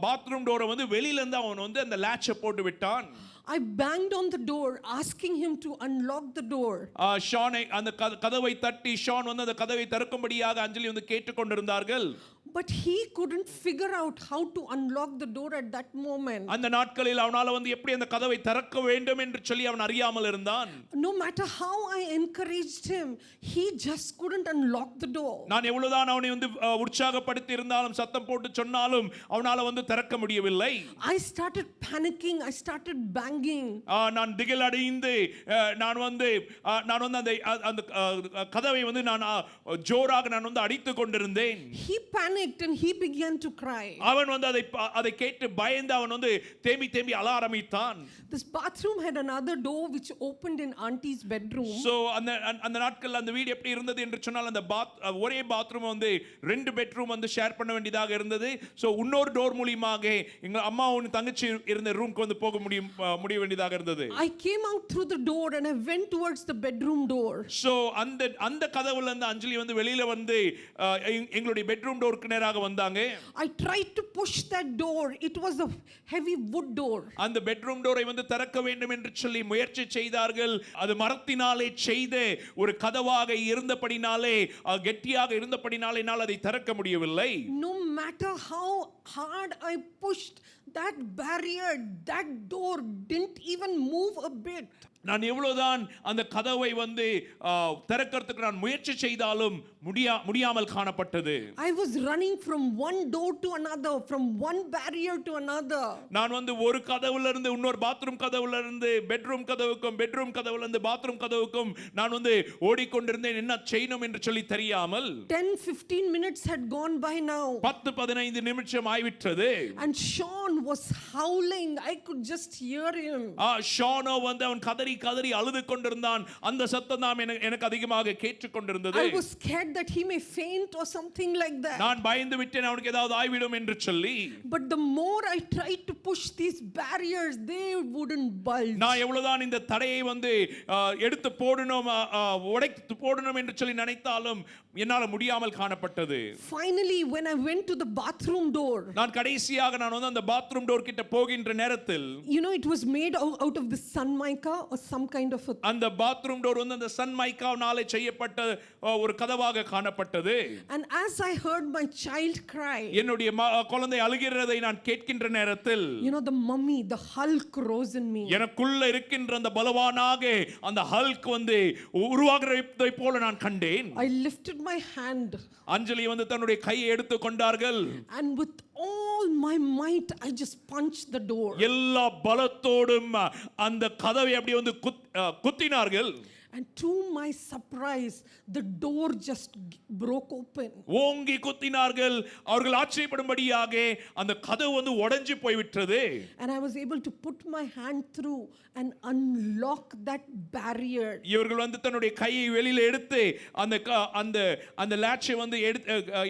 பாத்ரூம் டோரை வந்து வெளியில இருந்து அவன் வந்து அந்த லாட்சை போட்டு விட்டான். I banged on the door asking him to unlock the door. ஷானை அந்த கதவை தட்டி ஷான் வந்து அந்த கதவை திறக்கும்படியாக அஞ்சலி வந்து கேட்டுக்கொண்டிருந்தார்கள். But he couldn't figure out how to unlock the door at that moment. அந்த நாட்களில் அவனால வந்து எப்படி அந்த கதவை திறக்க வேண்டும் என்று சொல்லி அவன் அறியாமல் இருந்தான். No matter how I encouraged him, he just couldn't unlock the door. நான் எவ்வளவுதான் அவனை வந்து உற்சாகப்படுத்தி இருந்தாலும் சத்தம் போட்டு சொன்னாலும் அவனால வந்து திறக்க முடியவில்லை. I started panicking, I started banging. நான் திகில் அடைந்து நான் வந்து அந்த கதவை வந்து நான் ஜோராக நான் வந்து அடித்துக் கொண்டிருந்தேன். He panicked and he began to cry. அவன் வந்து அதை கேட்டு பயந்து அவன் வந்து தேம்பி அழ ஆரம்பித்தான். This bathroom had another door which opened in auntie's bedroom. So அந்த நாட்கள்ல அந்த வீடு எப்படி இருந்தது என்று சொன்னால், அந்த ஒரே பாத்ரூம் வந்து 2 பெட்ரூம் வந்து ஷேர் பண்ண வேண்டியதாக இருந்தது. சோ இன்னொரு டோர் மூலமாக எங்க அம்மாவும் தங்கச்சி இருந்த ரூம்க்கு வந்து போக முடிய வேண்டியதாக இருந்தது. I came out through the door and I went towards the bedroom door. So அந்த கதவுல இருந்து அஞ்சலி வந்து வெளியில வந்து எங்களுடைய பெட்ரூம் டோருக்கு நேராக வந்தாங்க. I tried to push that door. It was a heavy wood door. அந்த பெட்ரூம் டோரை வந்து திறக்க வேண்டும் என்று சொல்லி முயற்சி செய்தார்கள். அது மரத்தினாலே செய்த ஒரு கதவாக இருந்தபடினாலே, கெட்டியாக இருந்தபடினாலே என்னால் அதை திறக்க முடியவில்லை. No matter how hard I pushed that barrier, that door didn't even move a bit. நான் எவ்வளவுதான் அந்த கதவை வந்து திறக்கிறதுக்கு நான் முயற்சி செய்தாலும் முடியாமல் காணப்பட்டது. I was running from one door to another, from one barrier to another. நான் வந்து ஒரு கதவுல இருந்து இன்னொரு பாத்ரூம் கதவுல இருந்து பெட்ரூம் கதவுக்கும், பெட்ரூம் கதவுல இருந்து பாத்ரூம் கதவுக்கும் நான் வந்து ஓடிக்கொண்டிருந்தேன். என்ன செய்யணும் என்று சொல்லி தெரியாமல். 10-15 minutes had gone by now. 10-15 நிமிஷம் ஆயிவிட்டது. And Sean was howling. I could just hear him. ஷானோ வந்து அவன் கதறி கதறி அழுது கொண்டிருந்தான். அந்த சத்தம் தான் எனக்கு அதிகமாக கேட்டுக்கொண்டிருந்தது. I was scared that he may faint or something like that. நான் பயந்து விட்டேன் அவனுக்கு ஏதாவது ஆய்விடும் என்று சொல்லி. But the more I tried to push these barriers, they wouldn't budge. நான் எவ்வளவுதான் இந்த தடையை வந்து எடுத்து போடணும் உடைத்து போடணும் என்று சொல்லி நினைத்தாலும் என்னால் முடியாமல் காணப்பட்டது. Finally, when I went to the bathroom door, நான் கடைசியாக நான் வந்து அந்த பாத்ரூம் டோர் கிட்ட போகின்ற நேரத்தில், you know, it was made out of the sun mica or some kind of a, அந்த பாத்ரூம் டோர் வந்து அந்த சன் மைக்காவினாலே செய்யப்பட்ட ஒரு கதவாக காணப்பட்டது. and as I heard my child cry, என்னுடைய குழந்தை அழுகிறதை நான் கேட்கின்ற நேரத்தில், you know, the mummy, the Hulk rose in me. எனக்குள்ள இருக்கின்ற அந்த பலவானாக அந்த ஹல்க் வந்து உருவாகிறதை போல நான் கண்டேன். I lifted my hand, அஞ்சலி வந்து தன்னுடைய கையை எடுத்து கொண்டார்கள். and with all my might I just punched the door. எல்லா பலத்தோடும் அந்த கதவை அப்படியே வந்து குத்தினார்கள். And to my surprise, the door just broke open. ஓங்கி குத்தினார்கள். அவர்கள் ஆச்சரியப்படும்படியாக அந்த கதவு வந்து உடைஞ்சு போய்விட்டது. And I was able to put my hand through and unlock that barrier. இவர்கள் வந்து தன்னுடைய கையை வெளியில எடுத்து அந்த அந்த அந்த லாட்சை வந்து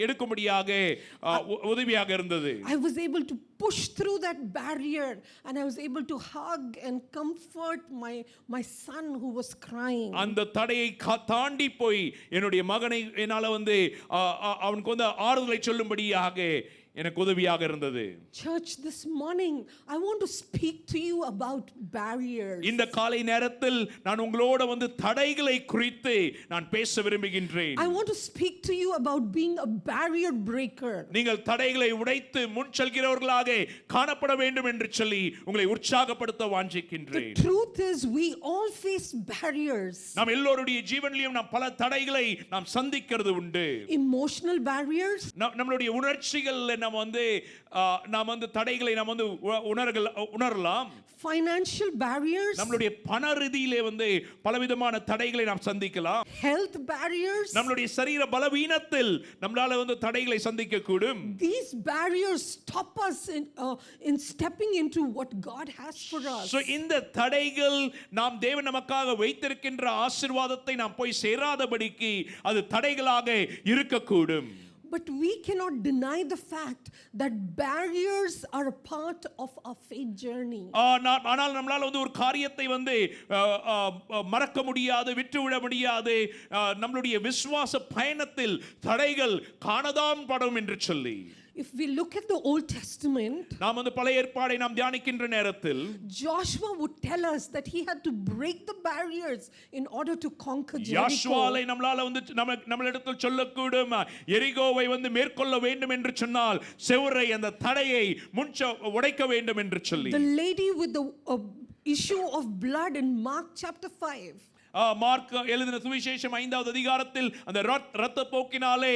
எடுக்கும்படியாக உதவியாக இருந்தது. I was able to push through that barrier, and I was able to hug and comfort my son who was crying. அந்த தடையை தாண்டி போய் என்னுடைய மகனை என்னால வந்து அவனுக்கு வந்து ஆறுதலை சொல்லும்படியாக எனக்கு உதவியாக இருந்தது. Church, this morning I want to speak to you about barriers. இந்த காலை நேரத்தில் நான் உங்களோட வந்து தடைகளை குறித்து நான் பேச விரும்புகின்றேன். I want to speak to you about being a barrier breaker. நீங்கள் தடைகளை உடைத்து முன் செல்கிறவர்களாக காணப்பட வேண்டும் என்று சொல்லி உங்களை உற்சாகப்படுத்த வாஞ்சிக்கின்றேன். The truth is we all face barriers. நாம் எல்லோருடைய ஜீவனிலும் நாம் பல தடைகளை நாம் சந்திக்கிறது உண்டு. Emotional barriers, நம்மளுடைய உணர்ச்சிகள் நாம் வந்து தடைகளை நாம் வந்து உணரலாம். financial barriers, நம்மளுடைய பண ரீதியிலே வந்து பலவிதமான தடைகளை நாம் சந்திக்கலாம். health barriers, நம்மளுடைய சரீர பலவீனத்தில் நம்மளால வந்து தடைகளை சந்திக்க கூடும். these barriers stop us in stepping into what God has for us. So இந்த தடைகள் நாம் தேவன் நமக்காக வைத்திருக்கின்ற ஆசீர்வாதத்தை நாம் போய் சேராதபடிக்கு அது தடைகளாக இருக்கக்கூடும். But we cannot deny the fact that barriers are a part of our faith journey. ஆனால் நம்மளால வந்து ஒரு காரியத்தை வந்து மறக்க முடியாது, விட்டுவிட முடியாது. நம்மளுடைய விசுவாச பயணத்தில் தடைகள் காணதான் படும் என்று சொல்லி, if we look at the Old Testament, நாம் வந்து பழைய ஏற்பாடை நாம் தியானிக்கின்ற நேரத்தில் Joshua would tell us that he had to break the barriers in order to conquer Jericho. யோசுவாவை நம்மளால வந்து நம்மளிடத்தில் சொல்லக்கூடும், எரிகோவை வந்து மேற்கொள்ள வேண்டும் என்று சொன்னால் செவுரை அந்த தடையை உடைக்க வேண்டும் என்று சொல்லி. The lady with the issue of blood in Mark chapter 5, mark எழுதின சுவிசேஷம் 5வது அதிகாரத்தில் அந்த இரத்த போக்கினாலே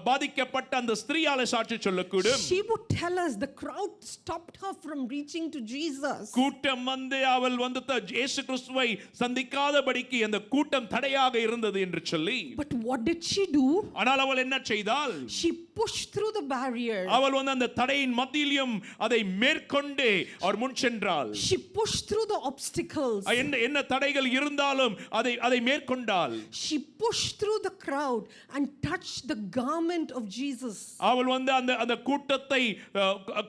பாதிக்கப்பட்ட அந்த ஸ்திரீயாலே சாட்சி சொல்லக்கூடும். she would tell us the crowd stopped her from reaching to Jesus. கூட்டம் வந்து அவள் வந்து இயேசு கிறிஸ்துவை சந்திக்காதபடிக்கு அந்த கூட்டம் தடையாக இருந்தது என்று சொல்லி. But what did she do? ஆனால் அவள் என்ன செய்தாள்? She pushed through the barrier. அவள் வந்து அந்த தடையின் மத்தியிலும் அதை மேற்கொண்டு அவர் முன் சென்றாள். She pushed through the obstacles. என்ன தடைகள் இருந்தாலும் அதை மேற்கொண்டாள். She pushed through the crowd and touched the garment of Jesus. அவள் வந்து அந்த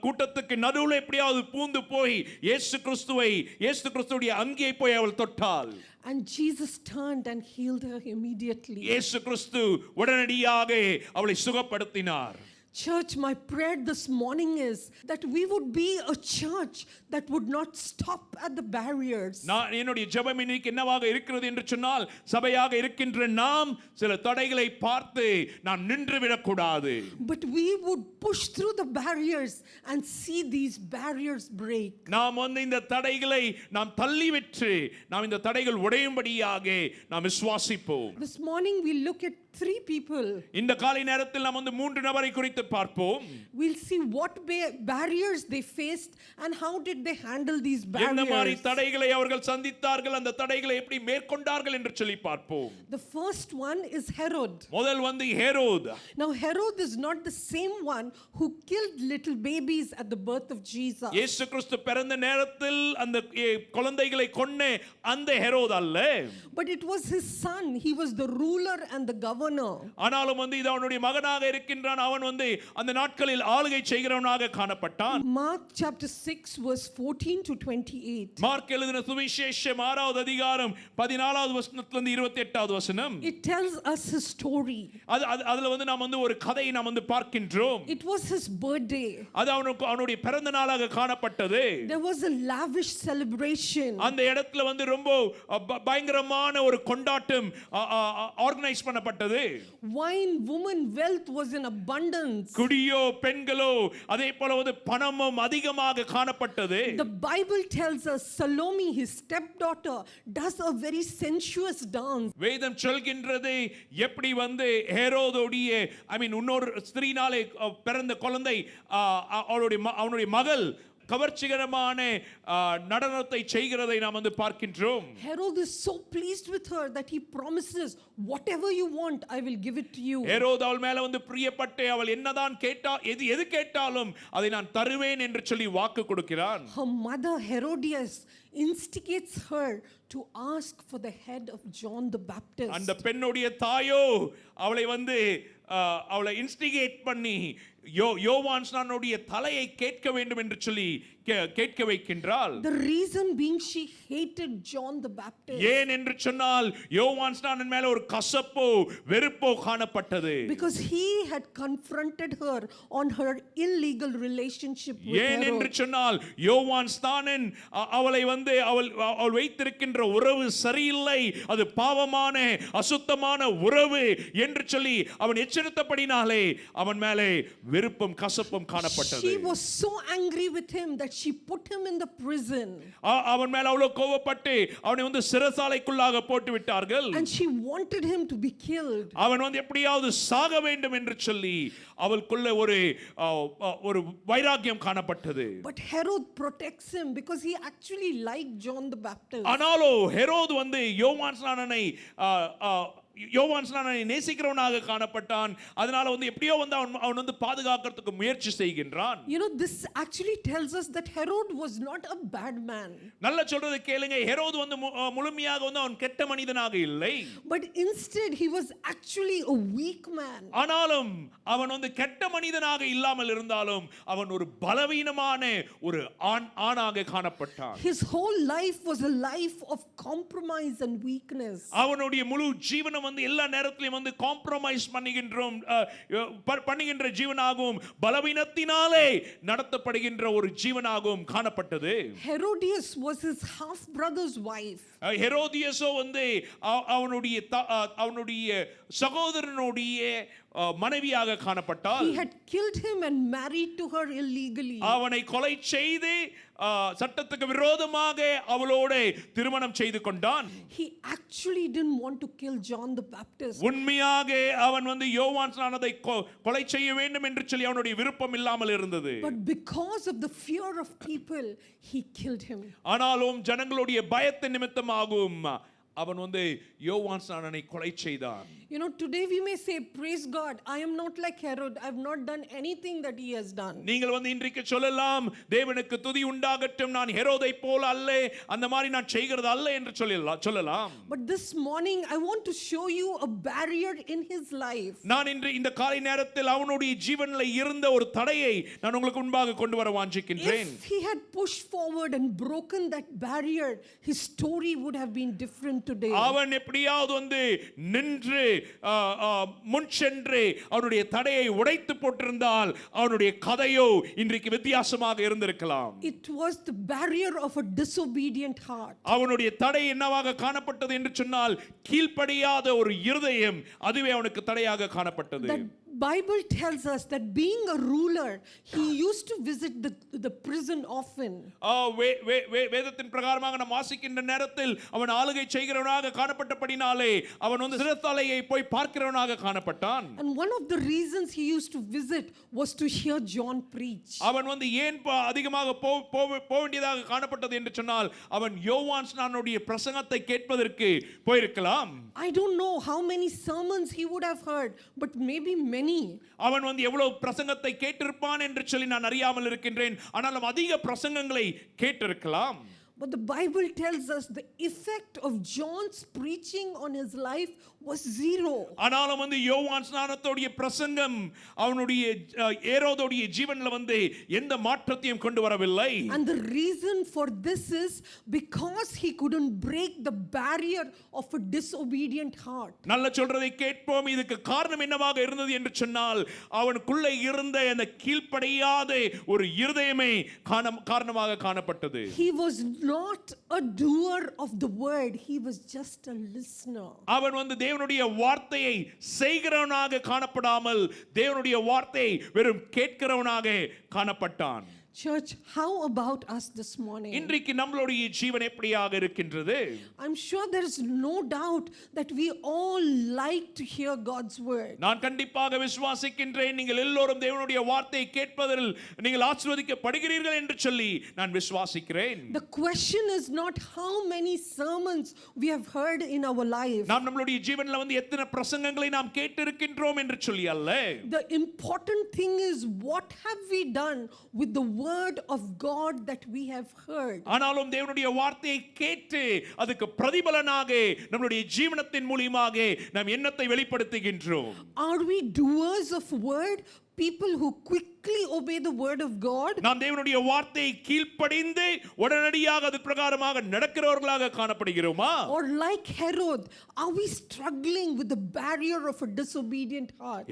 கூட்டத்துக்கு நடுவுல எப்படியாவது பூந்து போய் இயேசு கிறிஸ்துவுடைய அங்கியை போய் அவள் தொட்டாள். And Jesus turned and healed her immediately. இயேசு கிறிஸ்து உடனடியாக அவளை சுகப்படுத்தினார். Church, my prayer this morning is that we would be a church that would not stop at the barriers. நான் என்னுடைய ஜெபம் இன்னைக்கு என்னவாக இருக்கிறது என்று சொன்னால், சபையாக இருக்கின்ற நாம் சில தடைகளை பார்த்து நாம் நின்று விடக்கூடாது. But we would push through the barriers and see these barriers break. நாம் வந்து இந்த தடைகளை நாம் தள்ளிவிட்டு நாம் இந்த தடைகள் உடையும்படியாக நாம் விசுவாசிப்போம். This morning we look at 3 people. இந்த காலை நேரத்தில் நாம் வந்து 3 நபரை குறித்து தியானித்து பார்ப்போம். We'll see what barriers they faced and how did they handle these என்ன மாதிரி barriers. தடைகளை அவர்கள் சந்தித்தார்கள், அந்த தடைகளை எப்படி மேற்கொண்டார்கள் என்று சொல்லி பார்ப்போம். The first one is Herod. முதல் வந்து ஹேரோத். Now Herod is not the same one who killed little babies at the birth of Jesus. இயேசு கிறிஸ்து பிறந்த நேரத்தில் அந்த குழந்தைகளை கொன்ன அந்த ஹேரோத் அல்ல. But it was his son. He was the ruler and the governor. ஆனாலும் வந்து இது அவனுடைய மகனாக இருக்கின்றான். அவன் வந்து அந்த நாட்களில் ஆளுகை செய்கிறவனாக காணப்பட்டான். Mark chapter 6 verse 14 to 28. Mark எழுதின சுவிசேஷம் 6வது அதிகாரம் 14வது வசனத்திலிருந்து 28வது வசனம். It tells us his story. அதுல வந்து நாம் வந்து ஒரு கதையை நாம் வந்து பார்க்கின்றோம். It was his birthday. அது அவனுடைய பிறந்த நாளாக காணப்பட்டது. There was a lavish celebration. அந்த இடத்துல வந்து ரொம்ப பயங்கரமான ஒரு கொண்டாட்டம் ஆர்கனைஸ் பண்ணப்பட்டது. Wine, woman, wealth was in abundance. குடியோ பெண்களோ அதே போல வந்து பணமும் அதிகமாக காணப்பட்டது. The Bible tells us Salome, his stepdaughter, does a very sensuous dance. வேதம் சொல்கின்றது எப்படி வந்து ஹேரோதுடைய இன்னொரு ஸ்திரீனாலே பிறந்த குழந்தை அவனுடைய மகள் கவர்ச்சிகரமான நடனத்தை செய்கிறதை நாம் வந்து பார்க்கின்றோம். Herod is so pleased with her that he promises, whatever you want I will give it to you. ஹேரோது அவள் மேல வந்து பிரியப்பட்டு அவள் என்னதான் எது கேட்டாலும் அதை நான் தருவேன் என்று சொல்லி வாக்கு கொடுக்கிறான். Her mother Herodias instigates her to ask for the head of John the Baptist. அந்த பெண்ணுடைய தாயோ அவளை இன்ஸ்டிகேட் பண்ணி யோவான் ஸ்நானனுடைய தலையை கேட்க வேண்டும் என்று சொல்லி கேட்க வைக்கின்றாள். The reason being she hated John the Baptist. ஏன் என்று சொன்னால் யோவான் ஸ்நானன் மேல ஒரு கசப்போ வெறுப்போ காணப்பட்டது. Because he had confronted her on her illegal relationship with Herod. ஏன் என்று சொன்னால் யோவான் ஸ்நானன் அவளை வந்து அவள் வைத்திருக்கின்ற உறவு சரியில்லை, அது பாவமான அசுத்தமான உறவு என்று சொல்லி அவன் எச்சரித்தபடினாலே அவன் மேலே வெறுப்பும் கசப்பும் காணப்பட்டது. She was so angry with him that she put him in the prison. அவன் மேல அவ்வளவு கோபப்பட்டு அவனை வந்து சிறைச்சாலைக்குள்ளாக போட்டு விட்டார்கள். And she wanted him to be killed. அவன் வந்து எப்படியாவது சாக வேண்டும் என்று சொல்லி அவளுக்குள்ள ஒரு வைராக்கியம் காணப்பட்டது. But Herod protects him because he actually liked John the Baptist. ஆனாலோ ஹெரோது வந்து யோவான் ஸ்நானனை நேசிக்கிறவனாக காணப்பட்டான். அதனால வந்து எப்படியோ வந்து அவன் வந்து பாதுகாக்கிறதுக்கு முயற்சி செய்கின்றான். You know, this actually tells us that Herod was not a bad man. நல்ல சொல்றது கேளுங்க, ஹெரோது வந்து முழுமையாக வந்து அவன் கெட்ட மனிதனாக இல்லை. But instead he was actually a weak man. ஆனாலும் அவன் வந்து கெட்ட மனிதனாக இல்லாமல் இருந்தாலும் அவன் ஒரு பலவீனமான ஒரு ஆணாக காணப்பட்டான். His whole life was a life of compromise and weakness. அவனுடைய முழு ஜீவனம் வந்து எல்லா நேரத்திலும் வந்து காம்ப்ரமைஸ் பண்ணுகின்ற ஜீவனாகவும் பலவீனத்தினாலே நடத்தப்படுகின்ற ஒரு ஜீவனாகவும் காணப்பட்டது. Herodias was his half brother's wife. ஹெரோதியஸோ வந்து அவனுடைய சகோதரனுடைய மனைவியாக காணப்பட்டால் He had killed him and married to her illegally. அவனை கொலை செய்து சட்டத்துக்கு விரோதமாக அவளோடு திருமணம் செய்து கொண்டான். He actually didn't want to kill John the Baptist. உண்மையாக அவன் வந்து யோவான் ஸ்நானனை கொலை செய்ய வேண்டும் என்று சொல்லி அவனுடைய விருப்பம் இல்லாமல் இருந்தது. But because of the fear of people, he killed him. ஆனாலும் ஜனங்களுடைய பயத்தின் நிமித்தமாகவும் அவன் வந்து யோவான் ஸ்நானனை கொலை செய்தான். You know, today we may say, praise God, I am not like Herod. I have not done anything that he has done. நீங்கள் வந்து இன்றைக்கு சொல்லலாம், தேவனுக்கு துதி உண்டாகட்டும், நான் ஹெரோதை போல அல்ல, அந்த மாதிரி நான் செய்கிறது அல்ல என்று சொல்லலாம். But this morning I want to show you a barrier in his life. நான் இன்று இந்த காலை நேரத்தில் அவனுடைய ஜீவனில் இருந்த ஒரு தடையை நான் உங்களுக்கு முன்பாக கொண்டு வர வாஞ்சிக்கின்றேன். If he had pushed forward and broken that barrier, his story would have been different today. அவன் எப்படியாவது வந்து நின்று முன் சென்று அவனுடைய தடையை உடைத்து போட்டிருந்தால் அவனுடைய கதையோ இன்றைக்கு வித்தியாசமாக இருந்திருக்கலாம். It was the barrier of a disobedient heart. அவனுடைய தடை என்னவாக காணப்பட்டது என்று சொன்னால் கீழ்ப்படியாத ஒரு இருதயம், அதுவே அவனுக்கு தடையாக காணப்பட்டது. That Bible tells us that being a ruler, he used to visit the prison often. வேதத்தின் பிரகாரமாக நாம் வாசிக்கின்ற நேரத்தில் அவன் ஆளுகை செய்கிறவனாக காணப்பட்டபடினாலே அவன் வந்து சிறைச்சாலையை போய் பார்க்கிறவனாக காணப்பட்டான். And one of the reasons he used to visit was to hear John preach. அவன் வந்து ஏன் அதிகமாக போக வேண்டியதாக காணப்பட்டது என்று சொன்னால் அவன் யோவான் ஸ்நானனுடைய பிரசங்கத்தை கேட்பதற்கு போயிருக்கலாம். I don't know how many sermons he would have heard, but maybe many. அவன் வந்து எவ்வளவு பிரசங்கத்தை கேட்டிருப்பான் என்று சொல்லி நான் அறியாமல் இருக்கின்றேன். ஆனாலும் அதிக பிரசங்கங்களை கேட்டிருக்கலாம். But the Bible tells us the effect of John's preaching on his life was zero. ஆனாலும் வந்து யோவான் ஸ்நானனுடைய பிரசங்கம் அவனுடைய ஏரோதுடைய ஜீவன்ல வந்து எந்த மாற்றத்தையும் கொண்டு வரவில்லை. And the reason for this is because he couldn't break the barrier of a disobedient heart. நல்ல சொல்றதை கேட்போம். இதுக்கு காரணம் என்னவாக இருந்தது என்று சொன்னால் அவனுக்குள்ளே இருந்த அந்த கீழ்ப்படியாத ஒரு இருதயமே காரணமாக காணப்பட்டது. He was not a doer of the word, he was just a listener. அவன் வந்து தேவனுடைய வார்த்தையை செய்கிறவனாக காணப்படாமல் தேவனுடைய வார்த்தையை வெறும் கேட்கிறவனாக காணப்பட்டான். Church, how about us this morning? இன்றைக்கு நம்மளுடைய ஜீவன் எப்படியாக இருக்கின்றது? I'm sure there is no doubt that we all like to hear God's word. நான் கண்டிப்பாக விசுவாசிக்கின்றேன் நீங்கள் எல்லோரும் தேவனுடைய வார்த்தையை கேட்பதில் நீங்கள் ஆசீர்வதிக்கப்படுகிறீர்கள் என்று சொல்லி நான் விசுவாசிக்கிறேன். The question is not how many sermons we have heard in our life. நாம் நம்மளுடைய ஜீவன்ல வந்து எத்தனை பிரசங்கங்களை நாம் கேட்டிருக்கின்றோம் என்று சொல்லி அல்ல. The important thing is what have we done with the word of God that we have heard. ஆனாலும் தேவனுடைய வார்த்தையை கேட்டு அதுக்கு பிரதிபலனாக நம்மளுடைய ஜீவனத்தின் மூலமாக நாம் என்னத்தை வெளிப்படுத்துகின்றோம்? Are we doers of word? People who quickly obey the word of God? நாம் தேவனுடைய வார்த்தையை கீழ்ப்படிந்து உடனடியாக அது பிரகாரமாக நடக்கிறவர்களாக காணப்படுகிறோமா? Or like Herod, are we struggling with the barrier of a disobedient heart?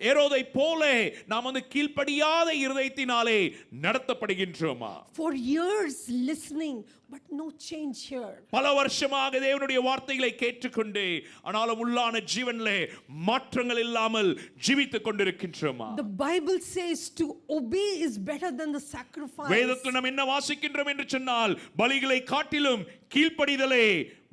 ஏரோதை போல நாம் வந்து கீழ்ப்படியாத இருதயத்தினாலே நடத்தப்படுகின்றோமா? For years listening, but no change here. பல வருஷமாக தேவனுடைய வார்த்தைகளை கேட்டுக்கொண்டு ஆனாலும் உள்ளான ஜீவனிலே மாற்றங்கள் இல்லாமல் ஜீவித்துக் கொண்டிருக்கின்றோமா? The Bible says to obey is better than the sacrifice. வேதத்தில் நாம் என்ன வாசிக்கின்றோம் என்று சொன்னால் பலிகளை காட்டிலும் கீழ்ப்படிதலே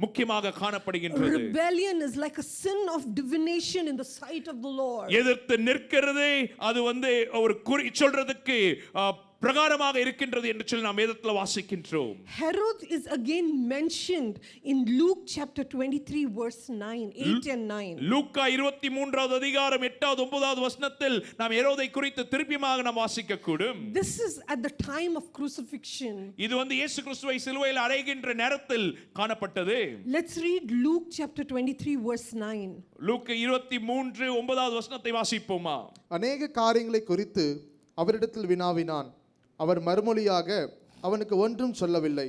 முக்கியமாக காணப்படுகின்றது. Rebellion is like a sin of divination in the sight of the Lord. எதிர்த்து நிற்கிறது அது வந்து ஒரு குறி சொல்றதுக்கு பிரகாரமாக இருக்கின்றது என்று சொல்லி நாம் வேதத்தில் வாசிக்கின்றோம். Herod is again mentioned in Luke chapter 23 verse 9, 8 and 9. லூக்கா 23வது அதிகாரம் 8வது 9வது வசனத்தில் நாம் ஹெரோதை குறித்து திருப்பியமாக நாம் வாசிக்க கூடும். This is at the time of crucifixion. இது வந்து இயேசு கிறிஸ்துவை சிலுவையில் அறைகின்ற நேரத்தில் காணப்பட்டது. Let's read Luke chapter 23 verse 9. லூக்கா 23 9வது வசனத்தை வாசிப்போமா? அநேக காரியங்களை குறித்து அவரிடத்தில் வினாவினான். அவர் மறுமொழியாக அவனுக்கு ஒன்றும் சொல்லவில்லை.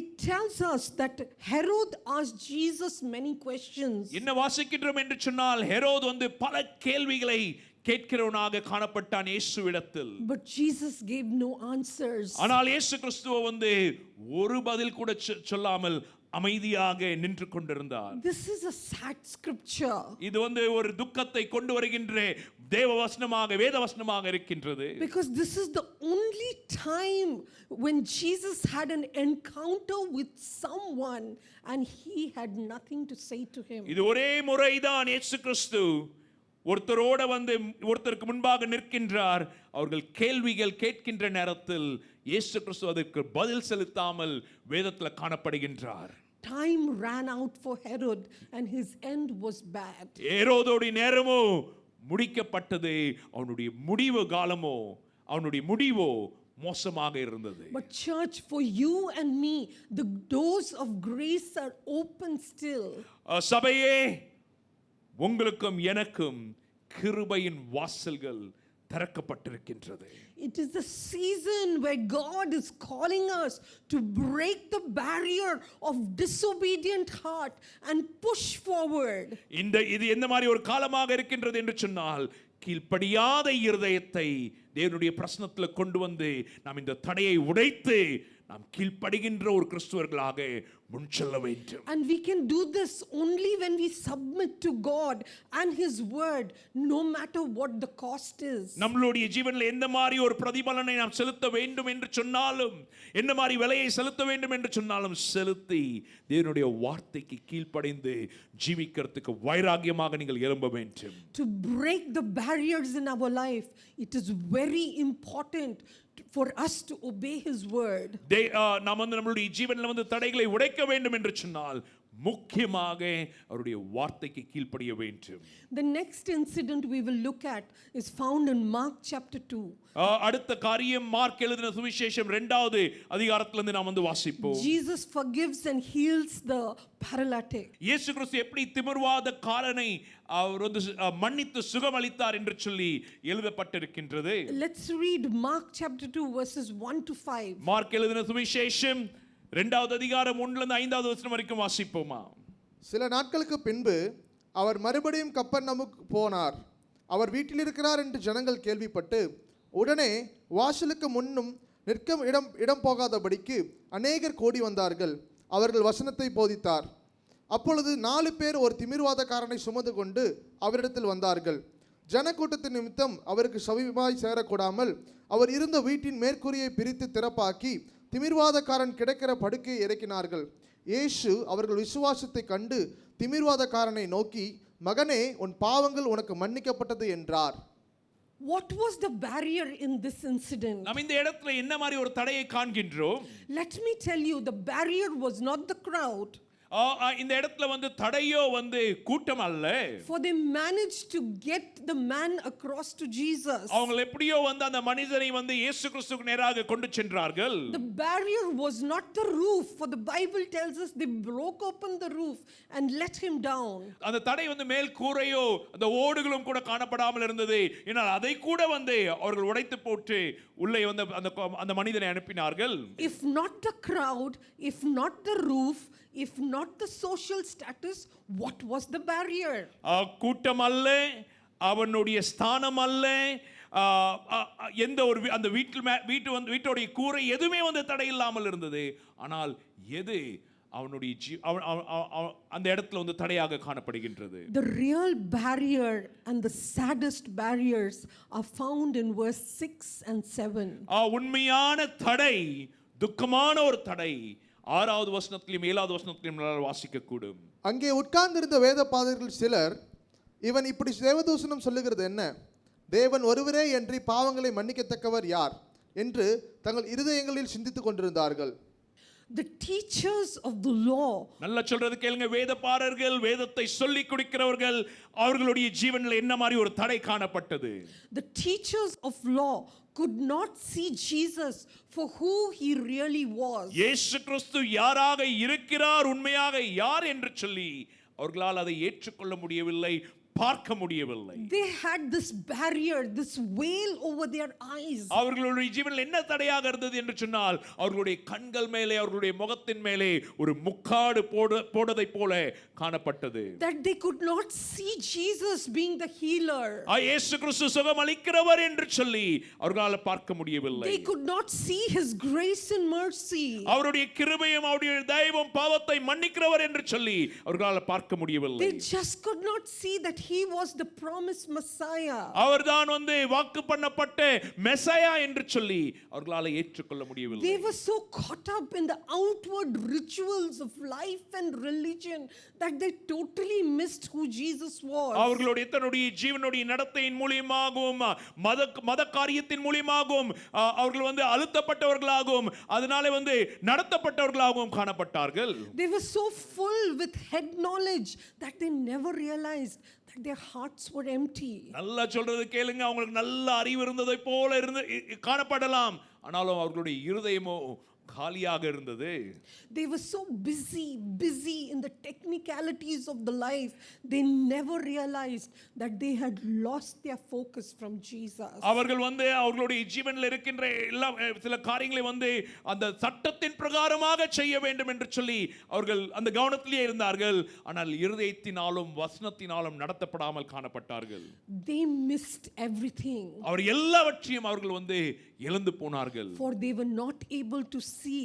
It tells us that Herod asked Jesus many questions. என்ன வாசிக்கின்றோம் என்று சொன்னால் ஹெரோது வந்து பல கேள்விகளை கேட்கிறவனாக காணப்பட்டான் இயேசுவிடத்தில். But Jesus gave no answers. ஆனால் இயேசு கிறிஸ்துவ வந்து ஒரு பதில் கூட சொல்லாமல் அமைதியாக நின்று கொண்டிருந்தார். This is a sad scripture. இது வந்து ஒரு துக்கத்தை கொண்டு வருகின்ற தேவவசனமாக வேதவசனமாக இருக்கின்றது. Because this is the only time when Jesus had an encounter with someone and he had nothing to say to him. இது ஒரே முறைதான் இயேசு கிறிஸ்து ஒருத்தரோட வந்து ஒருத்தருக்கு முன்பாக நிற்கின்றார். அவர்கள் கேள்விகள் கேட்கின்ற நேரத்தில் இயேசு கிறிஸ்து அதற்கு பதில் செலுத்தாமல் வேதத்தில் காணப்படுகின்றார். Time ran out for Herod and his end was bad. ஹெரோதோட நேரமோ முடிக்கப்பட்டது. அவனுடைய முடிவு காலமோ அவனுடைய முடிவோ மோசமாக இருந்தது. But church, for you and me, the doors of grace are open still. சபையே, உங்களுக்கும் எனக்கும் கிருபையின் வாசல்கள் திறக்கப்பட்டிருக்கின்றது. It is the season where God is calling us to break the barrier of disobedient heart and push forward. இது எந்த மாதிரி ஒரு காலமாக இருக்கின்றது என்று சொன்னால் கீழ்ப்படியாத இருதயத்தை தேவனுடைய பிரசன்னத்தில் கொண்டு வந்து நாம் இந்த தடையை உடைத்து நாம் கீழ்ப்படுகின்ற ஒரு கிறிஸ்துவர்களாக முன் செல்ல வேண்டும். And we can do this only when we submit to God and His word, no matter what the cost is. நம்மளுடைய ஜீவனில் எந்த மாதிரி ஒரு பிரதிபலனை நாம் செலுத்த வேண்டும் என்று சொன்னாலும், என்ன மாதிரி விலையை செலுத்த வேண்டும் என்று சொன்னாலும் செலுத்தி தேவனுடைய வார்த்தைக்கு கீழ்ப்படிந்து ஜீவிக்கிறதுக்கு வைராகியமாக நீங்கள் எழும்ப வேண்டும். To break the barriers in our life, it is very important for us to obey His word. நாம் வந்து நம்மளுடைய ஜீவனில் வந்து தடைகளை உடைக்க வேண்டும் என்று சொன்னால் முக்கியமாக அவருடைய வார்த்தைக்கு கீழ்ப்படிய வேண்டும். The next incident we will look at is found in Mark chapter 2. அடுத்த காரியம் மார்க் எழுதின சுவிசேஷம் 2வது அதிகாரத்திலிருந்து நாம் வந்து வாசிப்போம். Jesus forgives and heals the paralytic. இயேசு கிறிஸ்து எப்படி திமிர்வாதக்காரனை அவர் வந்து மன்னித்து சுகமளித்தார் என்று சொல்லி எழுதப்பட்டிருக்கின்றது. Let's read Mark chapter 2 verses 1 to 5. Mark எழுதின சுவிசேஷம் 2வது அதிகாரம் 1லிருந்து 5வது வசனம் வரைக்கும் வாசிப்போமா. சில நாட்களுக்கு பின்பு அவர் மறுபடியும் கப்பர்நகமுக்கு போனார். அவர் வீட்டில் இருக்கிறார் என்று ஜனங்கள் கேள்விப்பட்டு உடனே வாசலுக்கு முன்னும் நிற்க இடம் போகாதபடிக்கு அநேகர் கூடி வந்தார்கள். அவர்கள் வசனத்தை போதித்தார். அப்பொழுது 4 பேர் ஒரு திமிர்வாதக்காரனை சுமந்து கொண்டு அவரிடத்தில் வந்தார்கள். ஜனக்கூட்டத்தின் நிமித்தம் அவருக்கு சமீபமாய் சேரக்கூடாமல் அவர் இருந்த வீட்டின் மேற்கூரையை பிரித்து திறப்பாக்கி திமிர்வாதக்காரன் கிடக்கிற படுக்கையை இறக்கினார்கள். இயேசு அவர்கள் விசுவாசத்தை கண்டு திமிர்வாதக்காரனை நோக்கி, மகனே, உன் பாவங்கள் உனக்கு மன்னிக்கப்பட்டது என்றார். What was the barrier in this incident? நாம் இந்த இடத்துல என்ன மாதிரி ஒரு தடையை காண்கின்றோம்? Let me tell you, the barrier was not the crowd. இந்த இடத்துல வந்து தடையோ வந்து கூட்டம் அல்ல. For they managed to get the man across to Jesus. அவங்க எப்படியோ வந்து அந்த மனிதனை வந்து இயேசு கிறிஸ்துவுக்கு நேராக கொண்டு சென்றார்கள். The barrier was not the roof, for the Bible tells us they broke open the roof and let him down. அந்த தடை வந்து மேல் கூரையோ அந்த ஓடுகளும் கூட காணப்படாமல் இருந்தது. ஏனால் அதை கூட வந்து அவர்கள் உடைத்து போட்டு உள்ளே வந்து அந்த மனிதனை அனுப்பினார்கள். If not the crowd, if not the roof, if not the social status, what was the barrier? கூட்டம் அல்ல, அவனுடைய ஸ்தானம் அல்ல, எந்த ஒரு அந்த வீட்டுடைய கூரை எதுவுமே வந்து தடை இல்லாமல் இருந்தது. ஆனால் எது அவனுடைய அந்த இடத்துல வந்து தடையாக காணப்படுகின்றது? The real barrier and the saddest barriers are found in verse 6 and 7. உண்மையான தடை, துக்கமான ஒரு தடை 6வது வசனத்திலும் 7வது வசனத்திலும் வாசிக்க கூடும். அங்கே உட்கார்ந்திருந்த வேத பாதகர்கள் சிலர், இவன் இப்படி தேவதூஷணம் சொல்லுகிறது என்ன? தேவன் ஒருவரே அன்றி பாவங்களை மன்னிக்கத்தக்கவர் யார் என்று தங்கள் இருதயங்களில் சிந்தித்துக் கொண்டிருந்தார்கள். The teachers of the law, நல்ல சொல்றது கேளுங்க, வேதபாரர்கள், வேதத்தை சொல்லி கொடுக்கிறவர்கள், அவர்களுடைய ஜீவனில் என்ன மாதிரி ஒரு தடை காணப்பட்டது? the teachers of law could not see Jesus for who he really was. இயேசு கிறிஸ்து யாராக இருக்கிறார், உண்மையாக யார் என்று சொல்லி அவர்களால் அதை ஏற்றுக்கொள்ள முடியவில்லை, பார்க்க முடியவில்லை. They had this barrier, this veil over their eyes. அவர்களுடைய ஜீவனில் என்ன தடையாக இருந்தது என்று சொன்னால் அவர்களுடைய கண்கள் மேலே, அவர்களுடைய முகத்தின் மேலே ஒரு முக்காடு போடுவதை போல காணப்பட்டது. That they could not see Jesus being the healer. இயேசு கிறிஸ்து சுகமளிக்கிறவர் என்று சொல்லி அவர்களால் பார்க்க முடியவில்லை. They could not see his grace and mercy. அவருடைய கிருபையும் அவருடைய தயவும் பாவத்தை மன்னிக்கிறவர் என்று சொல்லி அவர்களால் பார்க்க முடியவில்லை. They just could not see that he was the promised Messiah. அவர்தான் வந்து வாக்கு பண்ணப்பட்ட மெசாயா என்று சொல்லி அவர்களால் ஏற்றுக்கொள்ள முடியவில்லை. They were so caught up in the outward rituals of life and religion that they totally missed who Jesus was. அவர்களுடைய தன்னுடைய ஜீவனுடைய நடத்தையின் மூலமாகவும் மத காரியத்தின் மூலமாகவும் அவர்கள் வந்து அழுத்தப்பட்டவர்களாகவும் அதனாலே வந்து நடத்தப்பட்டவர்களாகவும் காணப்பட்டார்கள். They were so full with head knowledge that they never realized that their hearts were empty. நல்லா சொல்றது கேளுங்க, அவங்களுக்கு நல்ல அறிவு இருந்ததை போல இருந்து காணப்படலாம், ஆனாலும் அவர்களுடைய இருதயமோ காலியாக இருந்தது. They were so busy in the technicalities of the life, they never realized that they had lost their focus from Jesus. அவர்கள் வந்து அவர்களுடைய ஜீவனில் இருக்கின்ற எல்லா சில காரியங்களை வந்து அந்த சட்டத்தின் பிரகாரமாக செய்ய வேண்டும் என்று சொல்லி அவர்கள் அந்த கவனத்திலே இருந்தார்கள், ஆனால் இருதயத்தினாலும் வசனத்தினாலும் நடத்தப்படாமல் காணப்பட்டார்கள். They missed everything. அவர் எல்லாவற்றையும் அவர்கள் வந்து இழந்து போனார்கள். For they were not able to see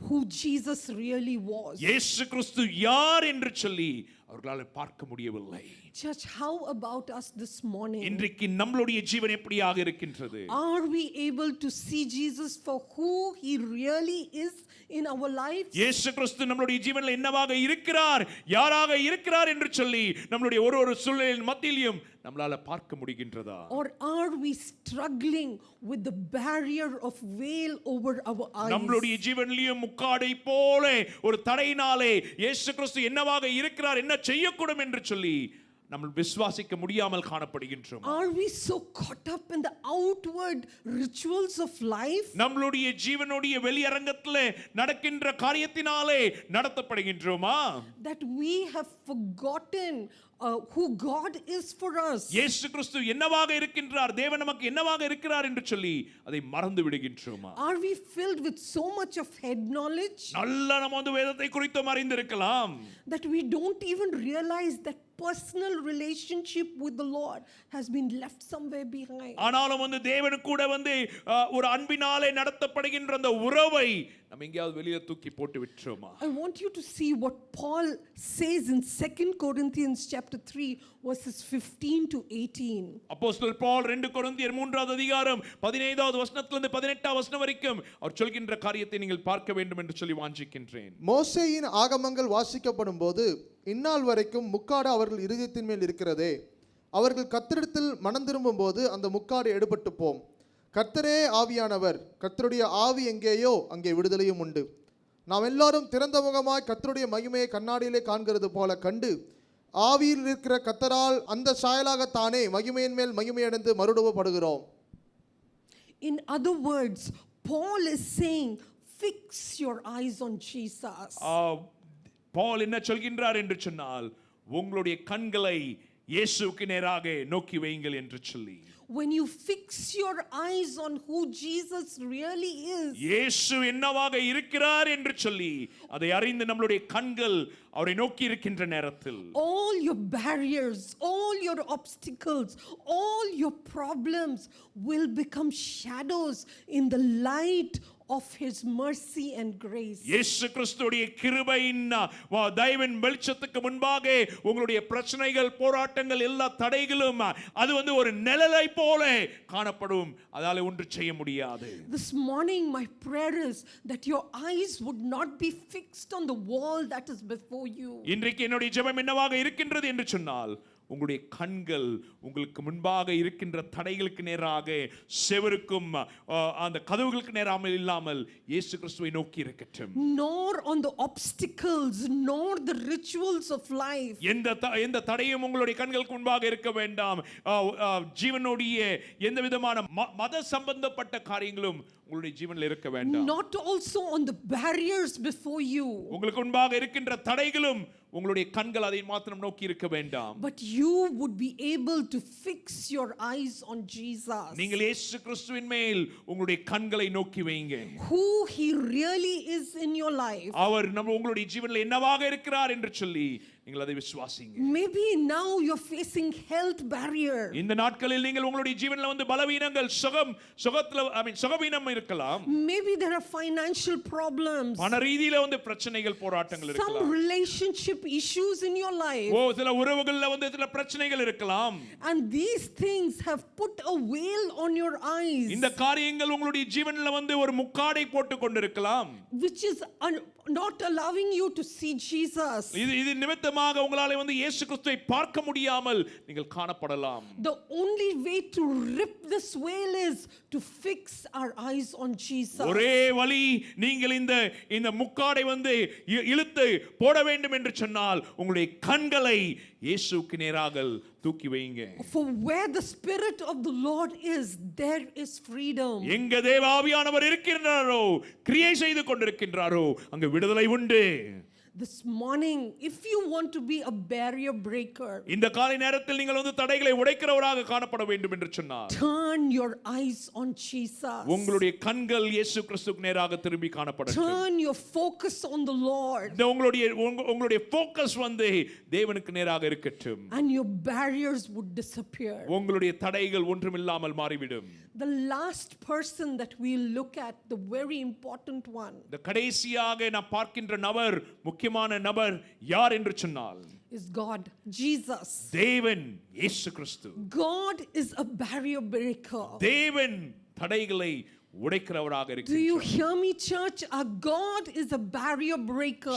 who Jesus really was. இயேசு கிறிஸ்து யார் என்று சொல்லி அவர்களால் பார்க்க முடியவில்லை. Church, how about us this morning? இன்றைக்கு நம்மளுடைய ஜீவன் எப்படியாக இருக்கின்றது? Are we able to see Jesus for who he really is in our lives? இயேசு கிறிஸ்து நம்மளுடைய ஜீவனில் என்னவாக இருக்கிறார், யாராக இருக்கிறார் என்று சொல்லி நம்மளுடைய ஒரு சூழ்நிலையின் மத்தியிலும் நம்மளால பார்க்க முடிகின்றதா? Or are we struggling with the barrier of veil over our eyes? நம்மளுடைய ஜீவனிலும் முக்காடை போல ஒரு தடையினாலே இயேசு கிறிஸ்து என்னவாக இருக்கிறார், என்ன செய்யக்கூடும் என்று சொல்லி நம்ம விசுவாசிக்க முடியாமல் காணப்படுகின்றோம். Are we so caught up in the outward rituals of life நம்மளுடைய ஜீவனுடைய வெளியரங்கத்திலே நடக்கின்ற காரியத்தினாலே நடத்தப்படுகின்றோமா? that we have forgotten who God is for us? இயேசு கிறிஸ்து என்னவாக இருக்கின்றார், தேவன் நமக்கு என்னவாக இருக்கிறார் என்று சொல்லி அதை மறந்து விடுகின்றோமா? Are we filled with so much of head knowledge நல்ல நம்ம வேதத்தை குறித்து அறிந்திருக்கலாம், that we don't even realize that personal relationship with the Lord has been left somewhere behind? ஆனாலும் தேவன் கூட ஒரு அன்பினாலே நடத்தப்படுகின்ற அந்த உறவை நம்ம எங்கேயாவது வெளியே தூக்கி போட்டு விட்டோமா? I want you to see what Paul says in 2 Corinthians chapter 3 verses 15 to 18. அப்போஸ்தலர் பவுல் 2 கொரிந்தியர் 3வது அதிகாரம் 15வது வசனத்திலிருந்து 18வது வசனம் வரைக்கும் அவர் சொல்கின்ற காரியத்தை நீங்கள் பார்க்க வேண்டும் என்று சொல்லி வாஞ்சிக்கின்றேன். மோசேயின் ஆகமங்கள் வாசிக்கப்படும் போது இந்நாள் வரைக்கும் முக்காடு அவர்கள் இருதயத்தின் மேல் இருக்கிறதே. அவர்கள் கர்த்தரிடத்தில் மனம் திரும்பும் போது அந்த முக்காடு எடுபட்டு போம். கர்த்தரே ஆவியானவர், கர்த்தருடைய ஆவி எங்கேயோ அங்கே விடுதலையும் உண்டு. நாம் எல்லாரும் திறந்த முகமாய் கர்த்தருடைய மகிமையை கண்ணாடியிலே காண்கிறது போல கண்டு ஆவியில் இருக்கிற கர்த்தரால் அந்த சாயலாகத்தானே மகிமையின் மேல் மகிமையடைந்து மறுரூபப்படுகிறோம். In other words, Paul is saying, fix your eyes on Jesus. Pavul என்ன சொல்கின்றார் என்று சொன்னால், உங்களுடைய கண்களை இயேசுவுக்கு நேராக நோக்கி வையுங்கள் என்று சொல்லி. When you fix your eyes on who Jesus really is, இயேசு என்னவாக இருக்கிறார் என்று சொல்லி அதை அறிந்து நம்மளுடைய கண்கள் அவரை நோக்கி இருக்கின்ற நேரத்தில் all your barriers, all your obstacles, all your problems will become shadows in the light of his mercy and grace. இயேசு கிறிஸ்துவுடைய கிருபையின் தயவின் வெளிச்சத்துக்கு முன்பாக உங்களுடைய பிரச்சனைகள், போராட்டங்கள், எல்லா தடைகளும் அது ஒரு நிழலை போல காணப்படும். அதால ஒன்று செய்ய முடியாது. This morning my prayer is that your eyes would not be fixed on the wall that is before you. இன்றைக்கு என்னுடைய ஜெபம் என்னவாக இருக்கின்றது என்று சொன்னால், உங்களுடைய கண்கள் உங்களுக்கு முன்பாக இருக்கின்ற தடைகளுக்கு நேராக, செவருக்கும் அந்த கதவுகளுக்கு நேராக இல்லாமல் இயேசு கிறிஸ்துவை நோக்கி இருக்கட்டும். Nor on the obstacles, nor the rituals of life. எந்த தடையும் உங்களுடைய கண்களுக்கு முன்பாக இருக்க வேண்டாம். ஜீவனுடைய எந்த விதமான மத சம்பந்தப்பட்ட காரியங்களும் உங்களுடைய ஜீவனில் இருக்க வேண்டாம். Not also on the barriers before you. உங்களுக்கு முன்பாக இருக்கின்ற தடைகளும் உங்களுடைய கண்கள் அதை மாத்திரம் நோக்கி இருக்க வேண்டாம். But you would be able to fix your eyes on Jesus. நீங்கள் இயேசு கிறிஸ்துவின் மேல் உங்களுடைய கண்களை நோக்கி வைங்க. Who he really is in your life. அவர் உங்களுடைய ஜீவனில் என்னவாக இருக்கிறார் என்று சொல்லி நீங்கள் அதை விசுவாசிங்க. Maybe now you're facing health barrier. இந்த நாட்களில் நீங்கள் உங்களுடைய ஜீவனில் பலவீனங்கள், சுகவீனம் இருக்கலாம். Maybe there are financial problems. பண ரீதியில பிரச்சனைகள், போராட்டங்கள் இருக்கலாம். Some relationship issues in your life. சில உறவுகள்ல சில பிரச்சனைகள் இருக்கலாம். And these things have put a veil on your eyes. இந்த காரியங்கள் உங்களுடைய ஜீவனில் ஒரு முக்காடை போட்டு கொண்டிருக்கலாம். Which is not allowing you to see Jesus. இது நிமித்தமாக உங்களால இயேசு கிறிஸ்துவை பார்க்க முடியாமல் நீங்கள் காணப்படலாம். The only way to rip this veil is to fix our eyes on Jesus. ஒரே வழி, நீங்கள் இந்த முக்காடை இழுத்து போட வேண்டும் என்று சொன்னால் உங்களுடைய கண்களை இயேசுவுக்கு நேராக தூக்கி வைங்க. For where the spirit of the Lord is, there is freedom. எங்க தேவ ஆவியானவர் இருக்கின்றாரோ, கிரியை செய்து கொண்டிருக்கின்றாரோ, அங்க விடுதலை உண்டு. This morning, if you want to be a barrier breaker, இந்த காலை நேரத்தில் நீங்கள் வந்து தடைகளை உடைக்கிறவராக காணப்பட வேண்டும் என்று சொன்னார். turn your eyes on Jesus. உங்களுடைய கண்கள் இயேசு கிறிஸ்துவுக்கு நேராக திரும்பி காணப்படட்டும். Turn your focus on the Lord. உங்களுடைய ஃபோக்கஸ் வந்து தேவனுக்கு நேராக இருக்கட்டும். And your barriers would disappear. உங்களுடைய தடைகள் ஒன்றுமில்லாமல் மாறிவிடும். The last person that we look at, the very important one, இந்த கடைசியாக நாம் பார்க்கின்ற நபர், முக்கியமான நபர் யார் என்று சொன்னால் is God, Jesus. தேவன் இயேசு கிறிஸ்து. God is a barrier breaker. தேவன் தடைகளை உடைக்கிறவராக Do இருக்கிறார். you hear me, church? Our God is a barrier breaker.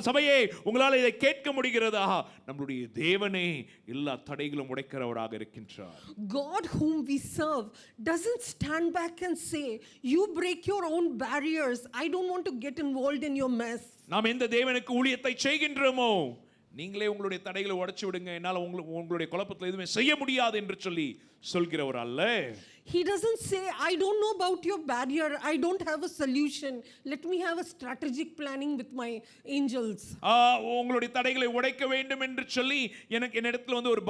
சபையே உங்களால் இதை கேட்க முடிகிறதா? நம்முடைய தேவனே எல்லா தடைகளும் உடைக்கிறவராக இருக்கின்றார். God whom we serve doesn't stand back and say, you break your own barriers. I don't want to get involved in your mess. நாம் எந்த தேவனுக்கு ஊழியத்தை செய்கின்றோமோ, நீங்களே உங்களுடைய தடைகளை உடைச்சு விடுங்க, என்னால் உங்களுடைய குழப்பத்தில் எதுவுமே செய்ய முடியாது என்று சொல்லி சொல்கிறவர் அல்ல. He doesn't say, I don't know about your barrier, I don't have a solution, let me have a strategic planning with my angels. உங்களுடைய தடைகளை உடைக்க வேண்டும் என்று சொல்லி என்னிடத்தில் வந்து ஒரு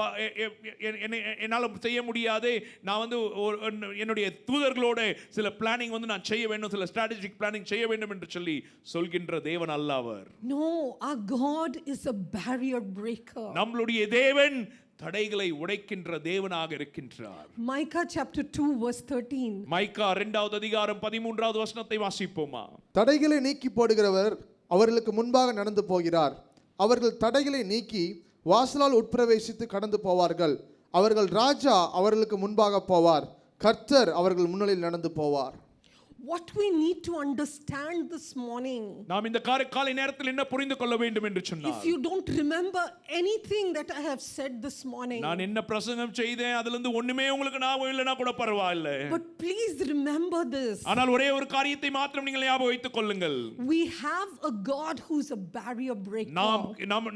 என்னால் செய்ய முடியாது, நான் வந்து என்னுடைய தூதர்களோட சில பிளானிங் வந்து நான் செய்ய வேண்டும், சில ஸ்ட்ராட்டஜிக் பிளானிங் செய்ய வேண்டும் என்று சொல்லி சொல்கின்ற தேவன் அல்ல அவர். No, our God is a barrier breaker. நம்மளுடைய தேவன் தடைகளை உடைக்கின்ற தேவனாக இருக்கின்றார். Micah chapter 2 verse 13. மைக்கா 2வது அதிகாரம் 13வது வசனத்தை வாசிப்போமா. தடைகளை நீக்கி போடுகிறவர் அவர்களுக்கு முன்பாக நடந்து போகிறார். அவர்கள் தடைகளை நீக்கி வாசலால் உட்பிரவேசித்து கடந்து போவார்கள். அவர்கள் ராஜா அவர்களுக்கு முன்பாக போவார். கர்த்தர் அவர்கள் முன்னிலையில் நடந்து போவார். What we need to understand this morning, நாம் இந்த காலை நேரத்தில் என்ன புரிந்து கொள்ள வேண்டும் என்று சொன்னால், if you don't remember anything that I have said this morning, நான் என்ன பிரசங்கம் செய்தேன் அதிலிருந்து ஒண்ணுமே உங்களுக்கு ஞாபகம் இல்லைனா கூட பரவாயில்லை, but please remember this, ஆனால் ஒரே ஒரு காரியத்தை மாத்திரம் நீங்கள் ஞாபகம் வைத்துக் கொள்ளுங்கள். we have a God who's a barrier breaker.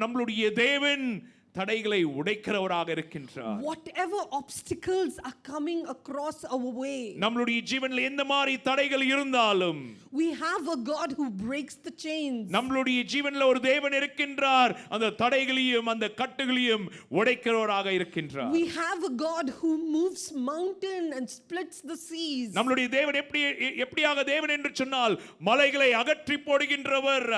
நம்மளுடைய தேவன் தடைகளை உடைக்கிறவராக இருக்கின்றார். Whatever obstacles are coming across our way, நம்மளுடைய ஜீவனில் எந்த மாதிரி தடைகள் இருந்தாலும், we have a God who breaks the chains. நம்மளுடைய ஜீவனில் ஒரு தேவன் இருக்கின்றார், அந்த தடைகளையும் அந்த கட்டுகளையும் உடைக்கிறவராக இருக்கின்றார். We have a God who moves mountain and splits the seas. நம்மளுடைய தேவன் எப்படியாக தேவன் என்று சொன்னால், மலைகளை அகற்றி போடுகின்றவர்,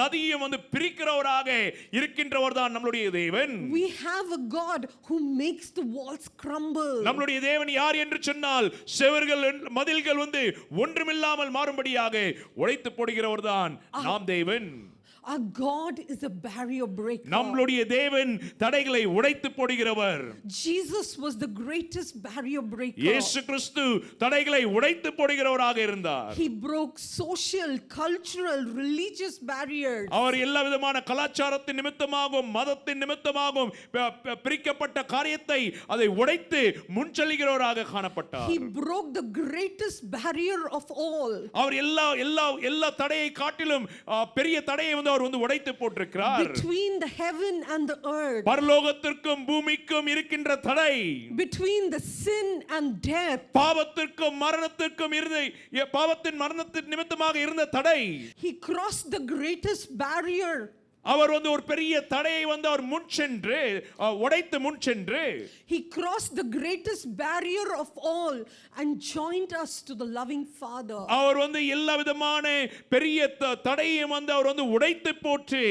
நதியும் வந்து பிரிக்கிறவராக இருக்கின்றவர் தான் நம்மளுடைய தேவன். We have a God who makes the walls crumble. நம்மளுடைய தேவன் யார் என்று சொன்னால், செவர்கள் மதில்கள் வந்து ஒன்றுமில்லாமல் மாறும்படியாக உடைத்து போடுகிறவர் தான் நாம் தேவன். Our God is a barrier breaker. நம்மளுடைய தேவன் தடைகளை உடைத்து போடுகிறவர். Jesus was the greatest barrier breaker. இயேசு கிறிஸ்து தடைகளை உடைத்து போடுகிறவராக இருந்தார். He broke social, cultural, religious barriers. அவர் எல்லா விதமான கலாச்சாரத்தின் நிமித்தமாகவும் மதத்தின் நிமித்தமாகவும் பிரிக்கப்பட்ட காரியத்தை அதை உடைத்து முன்செல்கிறவராக காணப்பட்டார். He broke the greatest barrier of all. அவர் எல்லா தடையை காட்டிலும் பெரிய தடையை வந்து அவர் வந்து உடைத்து போட்டிருக்கிறார். Between the heaven and the earth, பரலோகத்திற்கும் பூமிக்கும் இருக்கின்ற தடை, between the sin and death, பாவத்திற்கும் மரணத்திற்கும் பாவத்தின் மரணத்தின் நிமித்தமாக இருந்த தடை, he crossed the greatest barrier. அவர் வந்து ஒரு பெரிய தடையை வந்து அவர் முன்சென்று உடைத்து முன்சென்று, he crossed the greatest barrier of all and joined us to the loving Father. அவர் வந்து எல்லா விதமான பெரிய தடையையும் வந்து அவர் வந்து உடைத்து போட்டு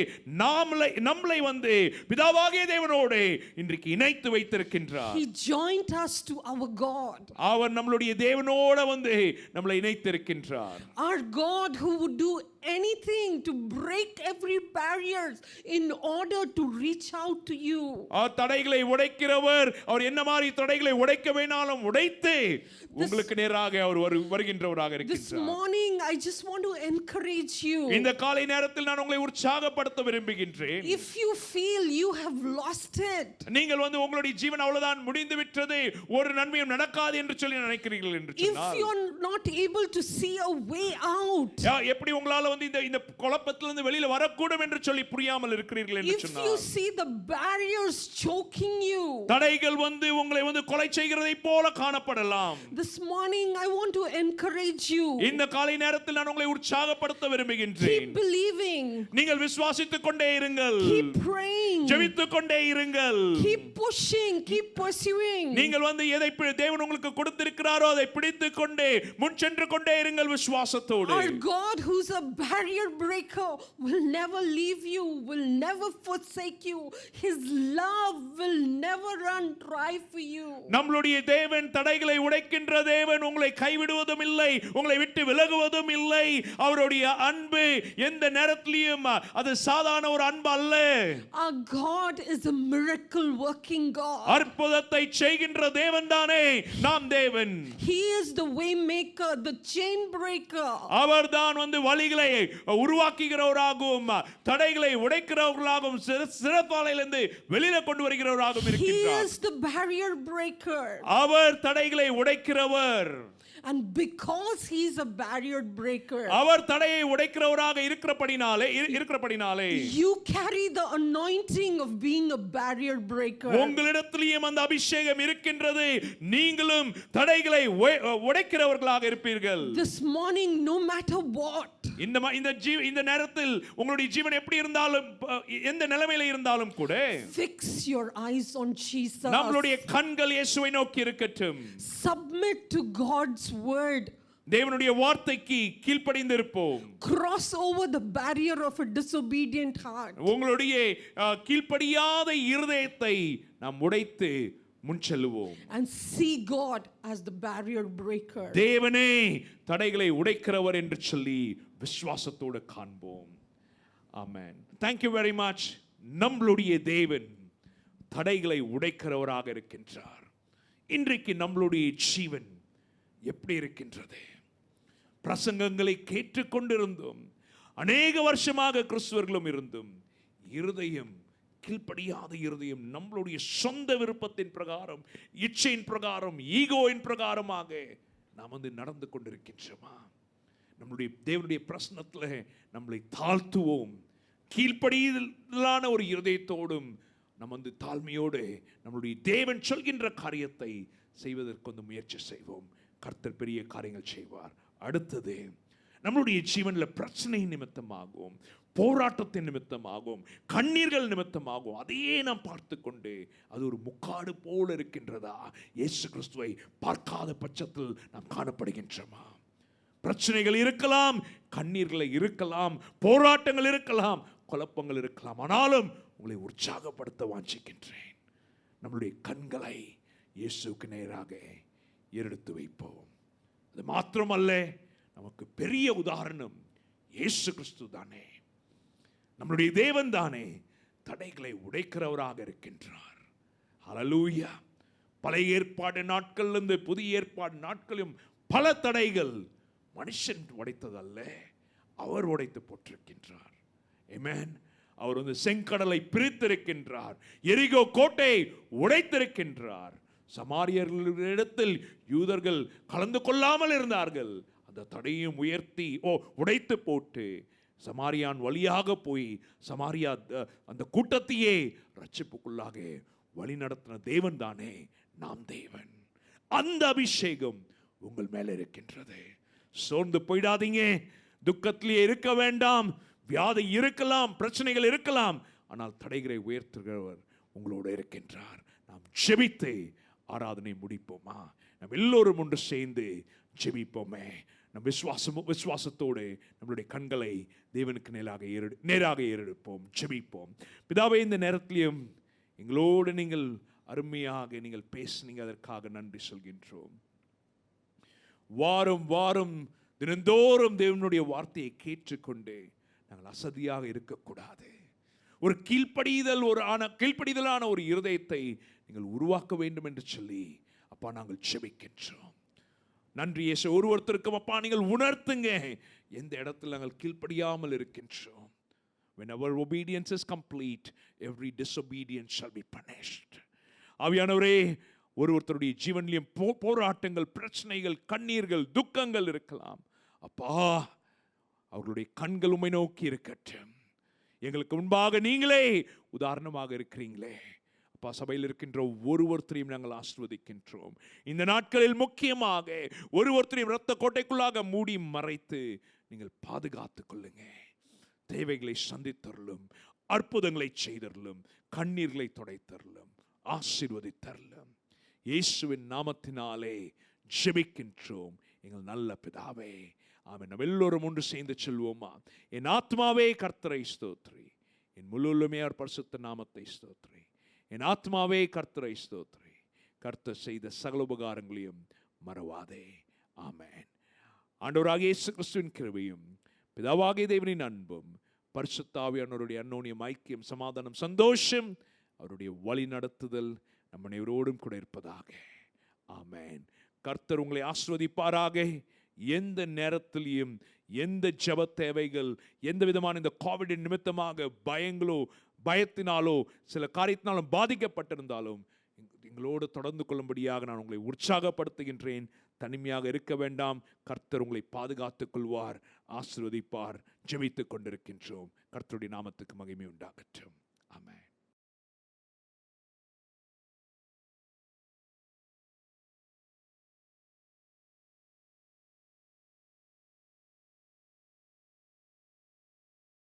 நம்மளை வந்து பிதாவாகிய தேவனோடு இன்றைக்கு இணைத்து வைத்திருக்கின்றார். He joined us to our God. அவர் நம்மளுடைய தேவனோட வந்து நம்மளை இணைத்திருக்கின்றார். Our God who would do anything to break every barrier in order to reach out to you. தடைகளை உடைக்கிறவர், அவர் என்ன மாதிரி தடைகளை உடைக்க வேணாலும் உடைத்து உங்களுக்கு நேராக அவர் வருகின்றவராக இருக்கிறார். This morning I just want to encourage you. இந்த காலை நேரத்தில் நான் உங்களை உற்சாகப்படுத்த விரும்புகின்றேன். If you feel you have lost it, நீங்கள் வந்து உங்களுடைய ஜீவன் அவ்வளவுதான் முடிந்து விட்டது, ஒரு நன்மையும் நடக்காது என்று சொல்லி நினைக்கிறீர்கள் என்று சொன்னால், if you are not able to see a way out, எப்படி உங்களால வந்து இந்த குழப்பத்திலிருந்து வெளியில வரக்கூடும் என்று சொல்லி புரியாமல் இருக்கிறீர்கள் என்று சொன்னால், if you see the barriers choking you, தடைகள் வந்து உங்களை வந்து கொலை செய்கிறதை போல காணப்படலாம். this morning I want to encourage you. இந்த காலை நேரத்தில் நான் உங்களை உற்சாகப்படுத்த விரும்புகின்றேன். Keep believing. நீங்கள் விசுவாசித்துக் கொண்டே இருங்கள். Keep praying. ஜெபித்துக் கொண்டே இருங்கள். Keep pushing. Keep pursuing. நீங்கள் எதை தேவன் உங்களுக்கு கொடுத்திருக்கிறாரோ அதை பிடித்துக் கொண்டே முன் சென்று கொண்டே இருங்கள் விசுவாசத்தோடு. Our God, who's a barrier breaker, will never leave you, will never forsake you. His love will never run dry for you. நம்மளுடைய தேவன் தடைகளை உடைக்கின்ற தேவன், உங்களை கைவிடுவதும் இல்லை, உங்களை விட்டு விலகுவதும் இல்லை. அவருடைய அன்பு எந்த நேரத்திலும் அது சாதாரண ஒரு அன்பு அல்ல. Our God is a miracle working God. அற்புதத்தை செய்கின்ற தேவன் தானே நாம் தேவன். He is the way maker, the chain breaker. அவர்தான் வழிகளை உருவாக்குகிறவராகவும் தடைகளை உடைக்கிறவர்களாகவும் சிறைப்பாலையிலிருந்து வெளியில கொண்டு வருகிறவராகவும் He இருக்கிறார். is the barrier breaker. அவர் தடைகளை உடைக்கிறவர். And because he's a barrier breaker, அவர் தடையை உடைக்கிறவராக இருக்கிறபடினாலே you carry the anointing of being a barrier breaker. உங்களிடத்திலேயும் அந்த அபிஷேகம் இருக்கின்றது. நீங்களும் தடைகளை உடைக்கிறவர்களாக இருப்பீர்கள். This morning, no matter what, இந்த நேரத்தில் உங்களுடைய ஜீவன் எப்படி இருந்தாலும் எந்த நிலைமையில இருந்தாலும் கூட fix your eyes on Jesus. நம்மளுடைய கண்கள் இயேசுவை நோக்கி இருக்கட்டும். Submit to God's word. தேவனுடைய வார்த்தைக்கு கீழ்ப்படிந்து இருப்போம். Cross over the barrier of a disobedient heart. உங்களுடைய கீழ்ப்படியாத இருதயத்தை நாம் உடைத்து முன் செல்லுவோம். And see God as the barrier breaker. தேவனே தடைகளை உடைக்கிறவர் என்று சொல்லி விசுவாசத்தோடு காண்போம். ஆமென். Thank you very much. நம்மளுடைய தேவன் தடைகளை உடைக்கிறவராக இருக்கின்றார். இன்றைக்கு நம்மளுடைய ஜீவன் எப்படி இருக்கின்றது? பிரசங்கங்களை கேட்டுக்கொண்டிருந்தும் அநேக வருஷமாக கிறிஸ்தவர்களும் இருந்தும் இருதயம் கீழ்ப்படியாத இருதயம் நம்மளுடைய சொந்த விருப்பத்தின் பிரகாரம், இச்சையின் பிரகாரம், ஈகோயின் பிரகாரமாக நாம் நடந்து கொண்டிருக்கின்றோமா? நம்முடைய தேவனுடைய பிரசன்னத்தில் நம்மளை தாழ்த்துவோம். கீழ்ப்படியலான ஒரு இருதயத்தோடும் நம்ம தாழ்மையோடு நம்மளுடைய தேவன் சொல்கின்ற காரியத்தை செய்வதற்கு முயற்சி செய்வோம். கர்த்தர் பெரிய காரியங்கள் செய்வார். அடுத்தது, நம்மளுடைய ஜீவனில் பிரச்சனை நிமித்தமாகும், போராட்டத்தின் நிமித்தமாகும், கண்ணீர்கள் நிமித்தமாகும், அதையே நாம் பார்த்து கொண்டு அது ஒரு முக்காடு போல இருக்கின்றதா? இயேசு கிறிஸ்துவை பார்க்காத பட்சத்தில் நாம் காணப்படுகின்றோமா? பிரச்சனைகள் இருக்கலாம், கண்ணீர்கள் இருக்கலாம், போராட்டங்கள் இருக்கலாம், குழப்பங்கள் இருக்கலாம். ஆனாலும் உங்களை உற்சாகப்படுத்த வாஞ்சிக்கின்றேன். நம்மளுடைய கண்களை இயேசுவுக்கு நேராக எடுத்து வைப்போம். அது மாத்திரமல்ல, நமக்கு பெரிய உதாரணம் இயேசு கிறிஸ்து தானே, நம்மளுடைய தேவன் தானே தடைகளை உடைக்கிறவராக இருக்கின்றார். ஹல்லேலூயா. பழைய ஏற்பாடு நாட்களிலிருந்து புதிய ஏற்பாடு நாட்களும் பல தடைகள் மனுஷன் உடைத்ததல்ல, அவர் உடைத்து போட்டிருக்கின்றார். ஆமென். அவர் செங்கடலை பிரித்திருக்கின்றார், எரிகோ கோட்டை உடைத்திருக்கின்றார். சமாரியர்களிடத்தில் யூதர்கள் கலந்து கொள்ளாமல் இருந்தார்கள், அந்த தடையும் உயர்த்தி உடைத்து போட்டு சமாரியான் வழியாக போய் சமாரியா அந்த கூட்டத்தையே ரட்சிப்புக்குள்ளாக வழி நடத்தின தேவன் தானே நாம் தேவன். அந்த அபிஷேகம் உங்கள் மேல இருக்கின்றது. சோர்ந்து போயிடாதீங்க, துக்கத்திலே இருக்க வேண்டாம். வியாதி இருக்கலாம், பிரச்சனைகள் இருக்கலாம், ஆனால் தடைகளை உயர்த்துகிறவர் உங்களோடு இருக்கின்றார். நாம் ஜெபித்து ஆராதனை முடிப்போமா? நாம் எல்லோரும் ஒன்று சேர்ந்து ஜெபிப்போமே. நம் விசுவாசத்தோடு நம்மளுடைய கண்களை தேவனுக்கு நேராக ஏறெடுப்போம், ஜெபிப்போம். பிதாவே, இந்த நேரத்திலையும் எங்களோடு நீங்கள் அருமையாக நீங்கள் பேசுனீங்க, அதற்காக நன்றி சொல்கின்றோம். வாரம் வாரம் தினந்தோறும் தேவனுடைய வார்த்தையை கேட்டுக்கொண்டு நாங்கள் அசதியாக இருக்கக்கூடாது. ஒரு கீழ்ப்படிதலான ஒரு இருதயத்தை நீங்கள் உருவாக்க வேண்டும் என்று சொல்லி அப்பா நாங்கள் ஜெபிக்கின்றோம். நன்றி இயேசு. ஒருவருத்தருக்கும் அப்பா நீங்கள் உணர்த்துங்க எந்த இடத்தில் நாங்கள் கீழ்ப்படியாமல் இருக்கின்றோம். When our obedience is complete, every disobedience shall be punished. ஆவியானவரே, ஒருவருடைய ஜீவனிலும் போராட்டங்கள், பிரச்சனைகள், கண்ணீர்கள், துக்கங்கள் இருக்கலாம். அப்பா, அவர்களுடைய கண்கள் உம்மை நோக்கி இருக்கட்டும். எங்களுக்கு முன்பாக நீங்களே உதாரணமாக இருக்கிறீங்களே அப்பா. சபையில் இருக்கின்ற ஒருவரையும் நாங்கள் ஆசீர்வதிக்கின்றோம். இந்த நாட்களில் முக்கியமாக ஒருவரையும் இரத்த கோட்டைக்குள்ளாக மூடி மறைத்து நீங்கள் பாதுகாத்துக் கொள்ளுங்க. தேவைகளை சந்தித்தருளும், அற்புதங்களை செய்தருளும், கண்ணீர்களை துடைத்தருளும், ஆசீர்வதித்தருளும். இயேசுவின் நாமத்தினாலே ஜெபிக்கின்றோம் எங்கள் நல்ல பிதாவே, ஆமென். நம்ம எல்லோரும் ஒன்று சேர்ந்து சொல்வோமா? என் ஆத்மாவே கர்த்தரை ஸ்தோத்ரி, என் முழுமே அவர் பரிசுத்த நாமத்தை ஸ்தோத்ரி. என் ஆத்மாவே கர்த்தரை ஸ்தோத்ரி, கர்த்தர் செய்த சகல உபகாரங்களையும் மறவாதே. ஆமென். ஆண்டவராகிய இயேசு கிறிஸ்துவின் கிருபையும் பிதாவாகிய தேவனின் அன்பும் பரிசுத்த ஆவியானவருடைய அந்யோன்யம், ஐக்கியம், சமாதானம், சந்தோஷம், அவருடைய வழி நடத்துதல் நம்ம அனைவரோடும் கூட இருப்பதாக. ஆமென். கர்த்தர் உங்களை ஆசீர்வதிப்பாராக. எந்த நேரத்திலையும் எந்த ஜெப தேவைகள், எந்த விதமான இந்த கோவிட் நிமித்தமாக பயத்தினாலோ சில காரியத்தினாலும் பாதிக்கப்பட்டிருந்தாலும் எங்களோடு தொடர்ந்து கொள்ளும்படியாக நான் உங்களை உற்சாகப்படுத்துகின்றேன். தனிமையாக இருக்க வேண்டாம். கர்த்தர் உங்களை பாதுகாத்துக் கொள்வார், ஆசீர்வதிப்பார். ஜெபித்துக் கொண்டிருக்கின்றோம். கர்த்தருடைய நாமத்துக்கு மகிமை உண்டாகட்டும்.